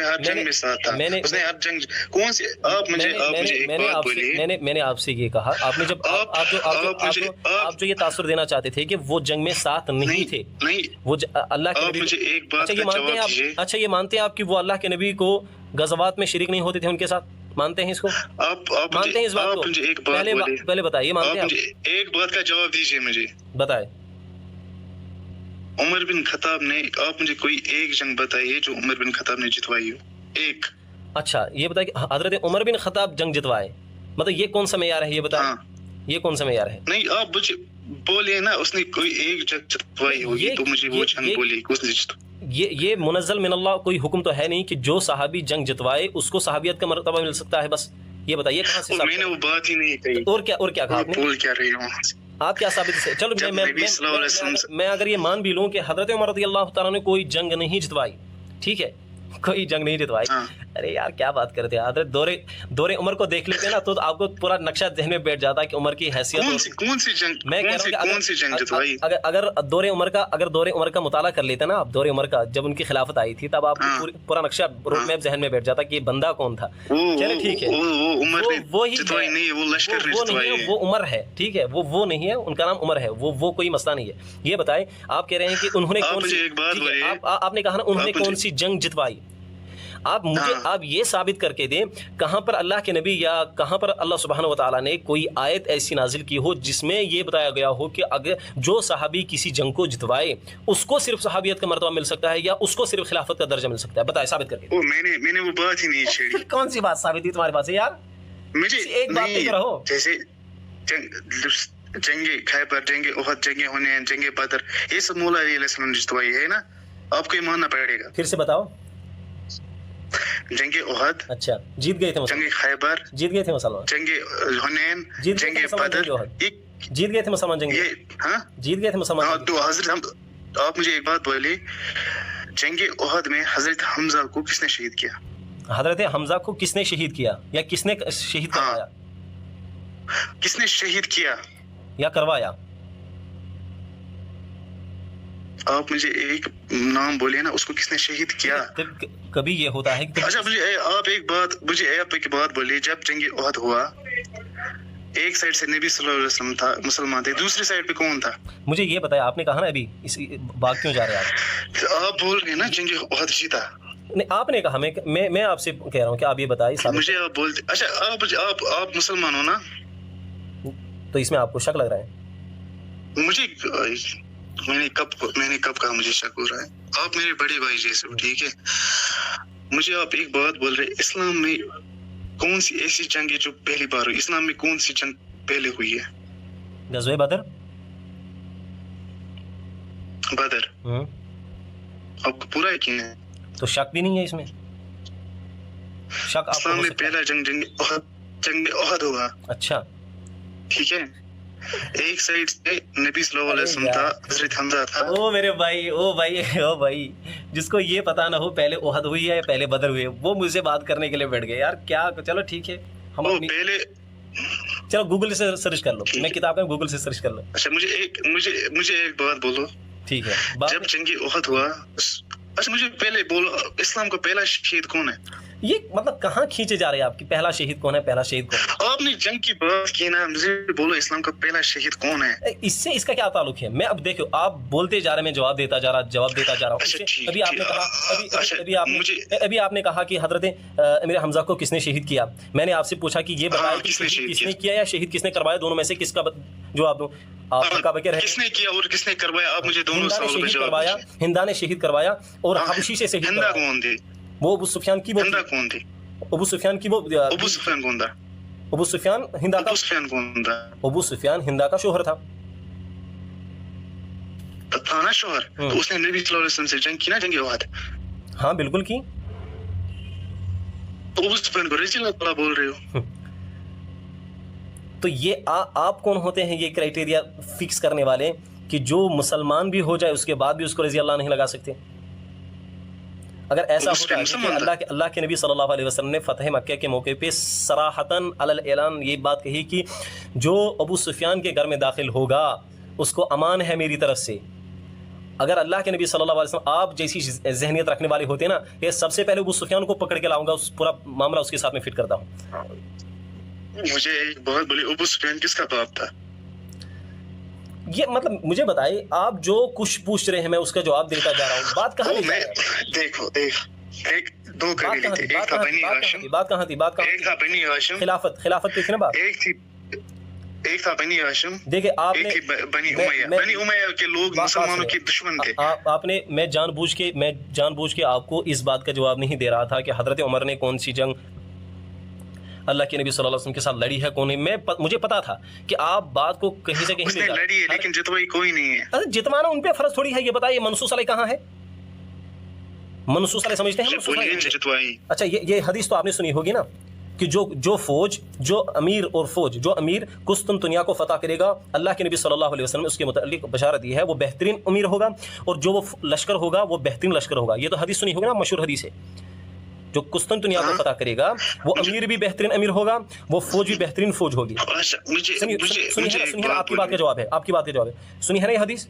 ہر جنگ میں ساتھ تھا. اس نے ہر جنگ کون سی؟ آپ مجھے ایک بات بولیے. میں نے آپ سے یہ کہا، آپ نے جب آپ جو یہ تاثر دینا چاہتے تھے کہ وہ جنگ میں ساتھ نہیں تھے، وہ اللہ کے نبی. اچھا یہ مانتے ہیں آپ کہ وہ اللہ کے نبی کو غزوات میں شریک نہیں ہوتے تھے ان کے ساتھ؟ مانتے ہیں اس کو؟ مانتے ہیں اس بات کو؟ پہلے بتائیے مانتے ہیں آپ؟ ایک بات کا جواب دیجیے مجھے. بتائے. عمر بن خطاب نے، آپ مجھے کوئی ایک جنگ بتائیے جو عمر بن خطاب نے جتوائی ہو، ایک. اچھا یہ بتائیے کہ حضرت عمر بن خطاب جنگ جتوائے، مطلب یہ کون سا معیار ہے یہ بتائیں. یہ کون سا معیار ہے؟ نہیں آپ مجھے بولے نا اس نے کوئی ایک جنگ جتوائی ہوگی تو مجھے وہ جنگ بولیے. یہ منزل من اللہ کوئی حکم تو ہے نہیں کہ جو صحابی جنگ جتوائے اس کو صحابیت کا مرتبہ مل سکتا ہے. بس یہ بتائیے کہاں سے؟ میں نے وہ بات ہی نہیں کہی. اور کیا کہا آپ نے؟ بول کیا رہی ہوں آپ کیا ثابت سے؟ چلو میں اگر یہ مان بھی لوں کہ حضرت عمر رضی اللہ تعالیٰ نے کوئی جنگ نہیں جتوائی، ٹھیک ہے، کوئی جنگ نہیں جتوائی. ارے یار کیا بات کرتے ہیں حضرت. دور عمر کو دیکھ لیتے نا تو آپ کو پورا نقشہ ذہن میں بیٹھ جاتا ہے کہ عمر کی حیثیت. کون سی جنگ؟ میں کہہ رہا ہوں کہ اگر دور عمر کا مطالعہ کر لیتے نا آپ، دور عمر کا جب ان کی خلافت آئی تھی تب آپ کو پورا نقشہ روڈ میپ ذہن میں بیٹھ جاتا کہ یہ بندہ کون تھا. چلے ٹھیک ہے، وہ عمر ہے، ٹھیک ہے، وہ نہیں ہے، ان کا نام عمر ہے، وہ کوئی مسئلہ نہیں ہے. یہ بتائیں آپ کہہ رہے ہیں کہ انہوں نے کون سی، آپ نے کہا نا انہوں نے کون سی جنگ جتوائی. آپ یہ ثابت کر کے دیں کہاں پر اللہ کے نبی یا کہاں پر اللہ سبحانہ و تعالیٰ نے کوئی آیت ایسی نازل کی ہو جس میں یہ بتایا گیا ہو کہ اگر جو صحابی کسی جنگ کو جتوائے اس کو صرف صحابیت کا مرتبہ مل سکتا ہے یا اس کو صرف خلافت کا درجہ مل سکتا ہے. بتائے ثابت کر کے. میں نے وہ بات ہی نہیں چھیڑی. کون سی بات ثابت ہوئی تمہارے پاس یار؟ مجھے ایک بات پہ رہو. جیسے جنگ خیبر، جنگ احد، جنگ حنین، جنگ بدر، یہ سب مولا علی علیہ السلام نے جتوائی ہے نا. آپ کو یہ ماننا پڑے گا. پھر سے بتاؤ. جنگ احد، اچھا جیت گئے تھے مسلمان. جنگ خیبر جیت گئے تھے مسلمان. جنگ حنین، جنگ بدر جیت گئے تھے مسلمان. جنگ جیت گئے تھے مسلمان. تو حضرت آپ مجھے ایک بات بولیے، جنگ احد میں حضرت حمزہ کو کس نے شہید کیا؟ حضرت حمزہ کو کس نے شہید کیا یا کس نے شہید کروایا؟ کس نے شہید کیا یا کروایا؟ آپ مجھے ایک نام بولے نا، اس کو کس نے شہید کیا؟ کبھی یہ ہوتا ہے کہ اچھا مجھے آپ ایک بات بولیے، جب جنگ احد ہوا ایک سائڈ سے نبی صلی اللہ علیہ وسلم تھا, مسلمان تھے, دوسری سائڈ پہ کون تھا؟ مجھے یہ بتایا, آپ نے کہا نا ابھی اس باغ کیوں جا رہے ہیں آپ بول رہے ہیں نا جنگ احد جیتا. نہیں, آپ نے کہا, میں آپ سے کہہ رہا ہوں کہ آپ یہ بتائیے. مجھے آپ بولتے, اچھا آپ مسلمان ہو نا, تو اس میں آپ کو شک لگ رہا ہے؟ مجھے میں نے کب کہا مجھے شک ہو رہا ہے؟ آپ میرے بڑے بھائی جیسے ہو, ٹھیک ہے. مجھے آپ ایک بات بول رہے, اسلام میں کون سی ایسی جنگ ہے جو پہلی بار ہوئی؟ اسلام میں کون سی جنگ پہلے ہوئی ہے؟ غزوہ بدر. بدر آپ کو پورا یقین ہے؟ تو شک بھی نہیں ہے اس میں. شک اسلام میں پہلا جنگ احد ہوا. اچھا ٹھیک ہے, ایک سائڈ سے نبی صلی اللہ علیہ وسلم تھا, حضرت حمزہ تھا. او میرے بھائی, او بھائی, جس کو یہ پتا نہ ہو پہلے احد ہوئی ہے یا پہلے بدر ہوئی ہے, وہ مجھ سے بات کرنے کے لیے بیٹھ گئے یار. کیا, چلو ٹھیک ہے, ہم پہلے چلو گوگل سے سرچ کر لو, میں کتاب میں گوگل سے سرچ کر لو. اچھا مجھے ایک بات بولو. ٹھیک ہے, جب جنگ احد ہوا, اچھا مجھے پہلے بولو, اسلام کا پہلا شہید کون ہے؟ یہ مطلب کہاں کھینچے جا رہے ہیں آپ کی, پہلا شہید کون ہے, پہلا شہید کون ہے؟ آپ نے جنگ کی بات کی نا, مجھے بولو اسلام کا پہلا شہید کون ہے؟ اس سے اس کا کیا تعلق ہے؟ میں اب دیکھو, آپ بولتے جا رہے ہیں, میں جواب دیتا جا رہا ہوں. ابھی آپ نے کہا, ابھی آپ نے کہا کہ حضرت امیر حمزہ کو کس نے شہید کیا. میں نے آپ سے پوچھا کہ یہ بتایا کہ شہید کس نے کیا یا شہید کس نے کروایا, دونوں میں سے کس کا جواب دوں. آپ کا بکر ہے کس نے کیا اور کس نے کروایا, آپ مجھے دونوں سوالوں کا جواب دیجیے. ہندا نے شہید کروایا اور حبشی سے شہید ہندا کون تھی؟ وہ ابو سفیان کی, ہندا کون تھی؟ ابو سفیان کی, وہ ابو سفیان کون تھا؟ ابو سفیان ہندا کا, ابو سفیان کون تھا؟ ابو سفیان ہندا کا شوہر تھا نا شوہر. تو اس نے نبی صلی اللہ علیہ وسلم سے جنگ کی نا, جنگ احد. ہاں بالکل کی. تو ابو سفیان کو رضی اللہ تعالیٰ بول رہے ہو. تو یہ آپ کون ہوتے ہیں یہ کرائٹیریا فکس کرنے والے کہ جو مسلمان بھی ہو جائے اس کے بعد بھی اس کو رضی اللہ نہیں لگا سکتے؟ اگر ایسا ہوتا ہے کہ اللہ کے نبی صلی اللہ علیہ وسلم نے فتح مکہ کے موقع پہ صراحتاً علی الاعلان یہ بات کہی کہ جو ابو سفیان کے گھر میں داخل ہوگا اس کو امان ہے میری طرف سے. اگر اللہ کے نبی صلی اللہ علیہ وسلم آپ جیسی ذہنیت رکھنے والے ہوتے نا, کہ سب سے پہلے ابو سفیان کو پکڑ کے لاؤں گا, اس پورا معاملہ اس کے ساتھ میں فٹ کرتا ہوں. مجھے ایک بات بولی, ابو سفیان کس کا باپ تھا؟ یہ مطلب مجھے بتائیے, آپ جو کچھ پوچھ رہے ہیں میں اس کا جواب دیتا جا رہا ہوں. بات کہاں تھی؟ دیکھو ایک دو قبیلے تھے, ایک تھا بنی ہاشم. بات کہاں تھی؟ ایک تھا بنی ہاشم, خلافت پہ تھی نا بات. ایک تھا بنی ہاشم, دیکھیں آپ نے بنی امیہ کے لوگ مسلمانوں کے دشمن تھے. آپ نے, میں جان بوجھ کے آپ کو اس بات کا جواب نہیں دے رہا تھا کہ حضرت عمر نے کون سی جنگ اللہ کے نبی صلی اللہ علیہ وسلم کے ساتھ لڑی ہے کون نہیں. مجھے پتا تھا کہ آپ بات کو کہیں سے کہیں لڑی ہے, لیکن جتوائی کوئی نہیں ہے. جتوانا ان پہ فرض تھوڑی ہے. یہ بتائیے منصوص علیہ کہاں ہے؟ منصوص علیہ سمجھتے ہیں؟ اچھا یہ حدیث تو آپ نے سنی ہوگی نا کہ جو امیر قسطنطنیہ کو فتح کرے گا, اللہ کے نبی صلی اللہ علیہ وسلم نے اس کے متعلق بشارت دی ہے, وہ بہترین امیر ہوگا, اور جو وہ لشکر ہوگا وہ بہترین لشکر ہوگا. یہ تو حدیث سنی ہوگی نا, مشہور حدیث ہے. جو قسطنطنیہ کو فتح کرے گا وہ امیر بھی بہترین امیر ہوگا, وہ فوج بھی بہترین فوج ہوگی. سنیے آپ کی بات کا جواب ہے, سنی ہے نا یہ حدیث,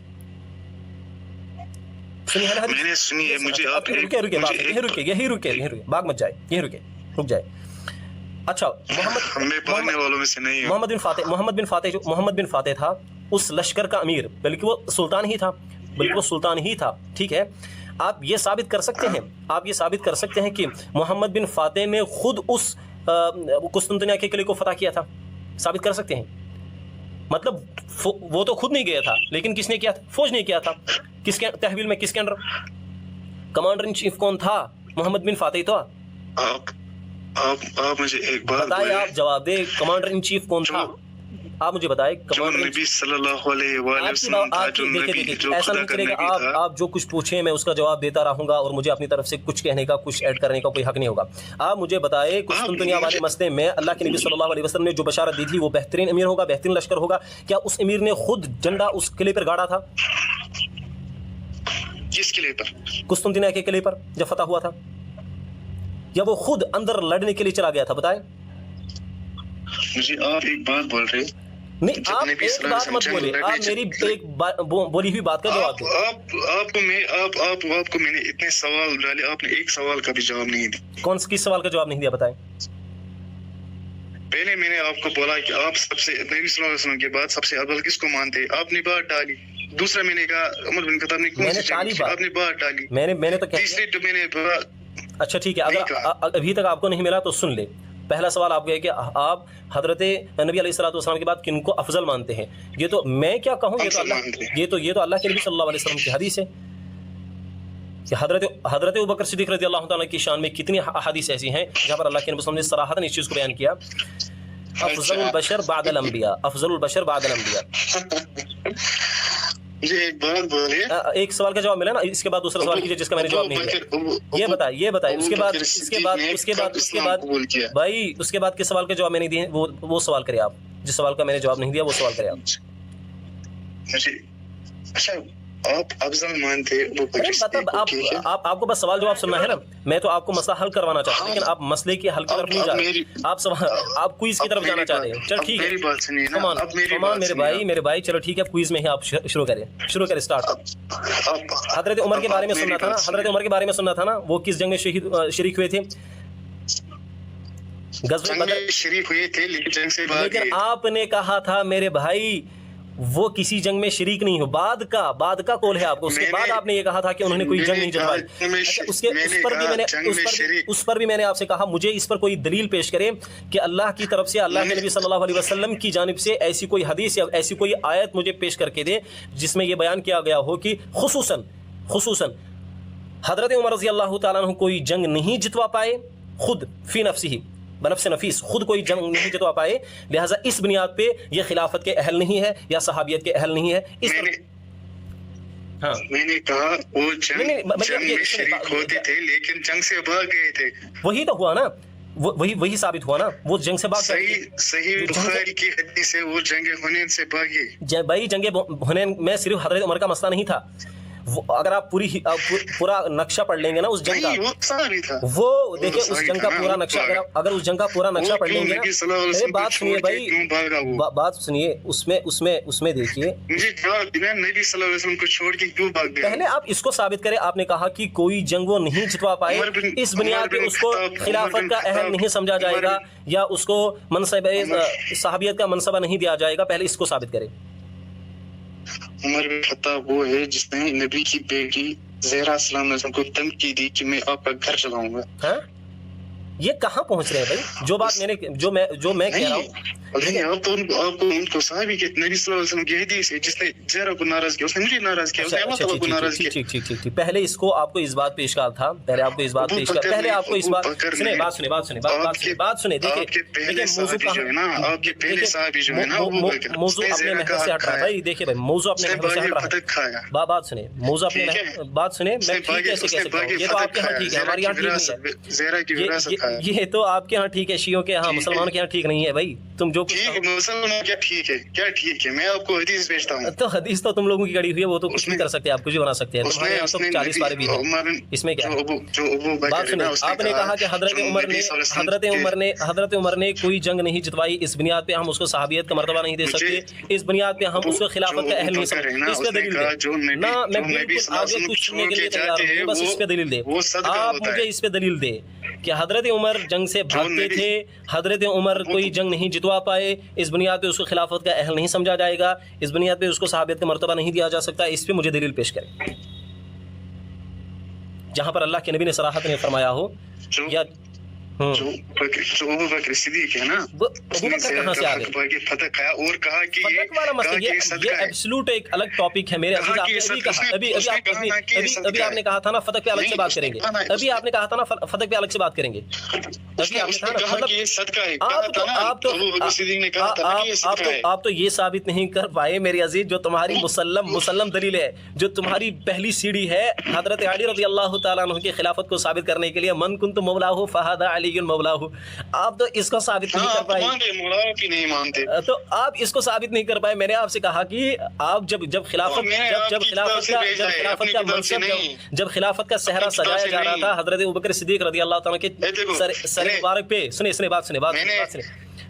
سنی ہے نا حدیث, میں نے سنی ہے. مجھے آپ رکے باغ مت جائے, یہیں رک جائے. اچھا محمد بن فاتح تھا اس لشکر کا امیر, بلکہ وہ سلطان ہی تھا. ٹھیک ہے, آپ یہ ثابت کر سکتے ہیں کہ محمد بن فاتح نے خود اس قسطنطنیہ کے قلعے کو فتح کیا تھا. ثابت کر سکتے ہیں. مطلب وہ تو خود نہیں گیا تھا, لیکن کس نے کیا تھا؟ فوج نے کیا تھا. کس کے تحویل میں, کس کے انڈر؟ کمانڈر ان چیف کون تھا؟ محمد بن فاتح تو. آپ مجھے ایک بات بتائیں, آپ جواب دیں, کمانڈر ان چیف کون تھا؟ آپ مجھے بتائیں. نبی صلی اللہ علیہ وآلہ وسلم تھا, جو نبی جو خدا کا نبی تھا. آپ جو کچھ پوچھیں میں اس کا جواب دیتا رہوں گا, اور مجھے اپنی طرف سے کچھ کہنے کا, کچھ ایڈ کرنے کا کوئی حق نہیں ہوگا. آپ مجھے بتائیں قسطنطنیہ والے مسئلے میں اللہ کے نبی صلی اللہ علیہ وسلم نے جو بشارت دی تھی وہ بہترین امیر ہوگا, بہترین لشکر ہوگا, کیا اس امیر نے خود جھنڈا اس قلعے پر گاڑا تھا؟ کس قلعے پر؟ قسطنطنیہ کے قلعے پر جب فتح ہوا تھا, یا وہ خود اندر لڑنے کے لیے چلا گیا تھا؟ بتائیں مجھے. آپ ایک بات بول رہے نہیں, آپ ایک بات مت بولے, آپ میری ایک بولی ہوئی بات کا جواب دیں. آپ کو میں نے اتنے سوال ڈالے, آپ نے ایک سوال کا بھی جواب نہیں دیا. کس سوال کا جواب نہیں دیا؟ بتائیں. پہلے میں نے آپ کو بولا کہ آپ سب سے نبی صلی اللہ علیہ وسلم کے بعد سب سے افضل کس کو مانتے ہیں؟ آپ نے بات ڈالی. دوسرا میں نے کہا عمر بن خطاب نے کون سی جنگ کی؟ آپ نے بات ڈالی. میں نے تو تیسری تو میں نے اچھا ٹھیک ہے، اگر ابھی تک آپ کو نہیں ملا تو سن لے. پہلا سوال آپ کا ہے کہ آپ حضرت نبی علیہ الصلوۃ والسلام کے بعد کن کو افضل مانتے ہیں؟ یہ تو میں کیا کہوں، یہ تو اللہ کے نبی صلی اللہ علیہ وسلم کی حدیث ہے کہ حضرت ابوبکر صدیق رضی اللہ تعالیٰ کی شان میں کتنی احادیث ایسی ہیں جہاں پر اللہ کے نبی صلی اللہ علیہ وسلم نے صراحتاً اس چیز کو بیان کیا، افضل البشر بعد الانبیاء، افضل البشر بعد الانبیاء. مجھے ایک بات بولیے. ایک سوال کا جواب ملا نا، اس کے بعد دوسرا سوال کیجیے جس کا میں نے جواب نہیں دیا. یہ بتائے اس کے بعد بھائی اس کے بعد کس سوال کا جواب میں نہیں دیے وہ سوال کرے آپ، جس سوال کا میں نے جواب نہیں دیا وہ سوال کرے آپ. اچھا آپ افضل مانتے آپ کو بس سوال جواب سننا ہے نا، میں تو آپ کو مسئلہ حل کروانا چاہتا ہوں، لیکن آپ مسئلے کی حل کی طرف نہیں جا رہے، آپ کوئز کی طرف جانا چاہ رہے ہیں. چلو ٹھیک ہے میرے بھائی چلو ٹھیک ہے، کوئز میں ہی آپ شروع کریں اسٹارٹ. حضرت عمر کے بارے میں سننا تھا نا، وہ کس جنگ میں شریک ہوئے تھے؟ غزوہ بدر شریک ہوئے تھے لیکن آپ نے کہا تھا میرے بھائی وہ کسی جنگ میں شریک نہیں ہو. بعد کا قول ہے آپ کو، اس کے بعد آپ نے یہ کہا تھا کہ انہوں نے کوئی جنگ نہیں جتوائی. اس پر بھی میں نے آپ سے کہا مجھے اس پر کوئی دلیل پیش کرے کہ اللہ کی طرف سے، اللہ کے نبی صلی اللہ علیہ وسلم کی جانب سے ایسی کوئی حدیث یا ایسی کوئی آیت مجھے پیش کر کے دے جس میں یہ بیان کیا گیا ہو کہ خصوصاً حضرت عمر رضی اللہ تعالیٰ عنہ کوئی جنگ نہیں جتوا پائے، خود فی نفسہ بنفس نفیس خود کوئی جنگ نہیں جتوا پائے، لہٰذا اس بنیاد پہ یہ خلافت کے اہل نہیں ہے یا صحابیت کے اہل نہیں ہے. میں نے کہا وہ جنگ میں شریک ہوتے تھے لیکن جنگ سے بھاگ گئے تھے. وہی تو ہوا نا، وہی ثابت ہوا نا، وہ جنگ سے بھاگ گئے. صحیح بخاری کی حدیث سے وہ جنگ حنین سے بھاگے. بھائی جنگ حنین میں صرف حضرت عمر کا مسئلہ نہیں تھا، اگر آپ پورا نقشہ پڑھ لیں گے نا اس جنگ کا، وہ دیکھیں اس جنگ کا پورا نقشہ، اگر اس جنگ کا پورا نقشہ پڑھ لیں گے نا، بات سنیے بھائی، بات سنیے، اس میں دیکھیے پہلے آپ اس کو ثابت کریں. آپ نے کہا کہ کوئی جنگ وہ نہیں جتوا پائے، اس بنیاد پہ اس کو خلافت کا اہل نہیں سمجھا جائے گا یا اس کو منصب صحابیت کا منصبہ نہیں دیا جائے گا. پہلے اس کو ثابت کریں. عمر بن خطاب وہ ہے جس نے نبی کی بیٹی زہرا السلام علیہ وسلم کو دھمکی دی کہ میں آپ کا گھر جلاؤں گا. یہ کہاں پہنچ رہے ہیں بھائی؟ جو بات میں نے جو میں کہہ رہا ہوں، آپ کو ان کو صحابی کے نبی صلی اللہ علیہ وسلم کی حدیث ہے جس نے زہرا کو ناراض کیا، اس نے مجھے ناراض کیا، اس نے اللہ تعالیٰ کو ناراض کیا. ٹھیک. پہلے اس کو آپ کو اس بات پیش کر تھا، پہلے آپ کو اس بات پیش کر، پہلے آپ کو اس بات سنیں، بات سنیں. دیکھیں موضوع جو ہے نا، آپ کے پہلے صحابی جو ہے نا، موضوع اپنے محور سے ہٹ رہا ہے بھائی. دیکھیں بھائی موضوع اپنے محور سے ہٹ رہا ہے. بات سنیں، موضوع اپنے بات سنیں. میں ٹھیک کیسے کہہ سکتا ہوں؟ یہ تو آپ کے ہاں ٹھیک ہے، ہمارے یہاں ٹھیک نہیں ہے. یہ تو آپ کے ہاں ٹھیک ہے، شیعوں کے ہاں، مسلمانوں کے ہاں ٹھیک نہیں ہے بھائی. تم جو مسلمانوں کیا ٹھیک ہے، میں آپ کو حدیث بھیجتا ہوں. تو حدیث تو تم لوگوں کی گڑی ہوئی ہے، وہ تو کچھ نہیں کر سکتے، آپ کچھ بھی بنا سکتے ہیں. تمہارے یہاں تو 40 پارے بھی ہیں، اس میں کیا بات سنیں. آپ نے کہا کہ حضرت عمر نے کوئی جنگ نہیں جتوائی، اس بنیاد پہ ہم اس کو صحابیت کا مرتبہ نہیں دے سکتے، اس بنیاد پہ ہم اس کو خلافت کا اہل نہیں سمجھتے. اس پہ دلیل دے نا، میں بالکل آگے کچھ سننے کے لیے تیار ہوں، بس اس پہ دلیل دے. آپ مجھے اس پہ دلیل دے کہ حضرت عمر جنگ سے بھاگتے تھے، حضرت عمر کوئی جنگ نہیں جتوا پائے، اس بنیاد پہ اس کو خلافت کا اہل نہیں سمجھا جائے گا، اس بنیاد پہ اس کو صحابیت کا مرتبہ نہیں دیا جا سکتا. اس پہ مجھے دلیل پیش کریں جہاں پر اللہ کے نبی نے صراحت نے فرمایا ہو. یا جو ابوبکر صدیق ہے نا، ابوبکر کہاں سے آ گئے؟ فتح کھایا اور کہا کہ فتح والا مسئلہ یہ ایبسولوٹ ایک الگ ٹاپک ہے میرے عزیز. ابھی آپ نے کہا تھا نا فتح پہ الگ سے بات کریں گے، ابھی آپ نے کہا تھا نا فتح پہ الگ سے بات کریں گے. آپ تو یہ ثابت نہیں کر پائے میرے عزیز، جو تمہاری مسلم دلیل ہے، جو تمہاری پہلی سیڑھی ہے حضرت علی رضی اللہ تعالیٰ عنہ کی خلافت کو ثابت کرنے کے لیے، من کنت مولاہ فہذا علی مولاہ. آپ تو اس کو ثابت نہیں کر پائے، تو آپ اس کو ثابت نہیں کر پائے. میں نے آپ سے کہا کہ آپ جب خلافت کا صحرا سجایا جا رہا تھا حضرت ابوبکر صدیق رضی اللہ تعالیٰ کے سر مبارک پہ، سنے بات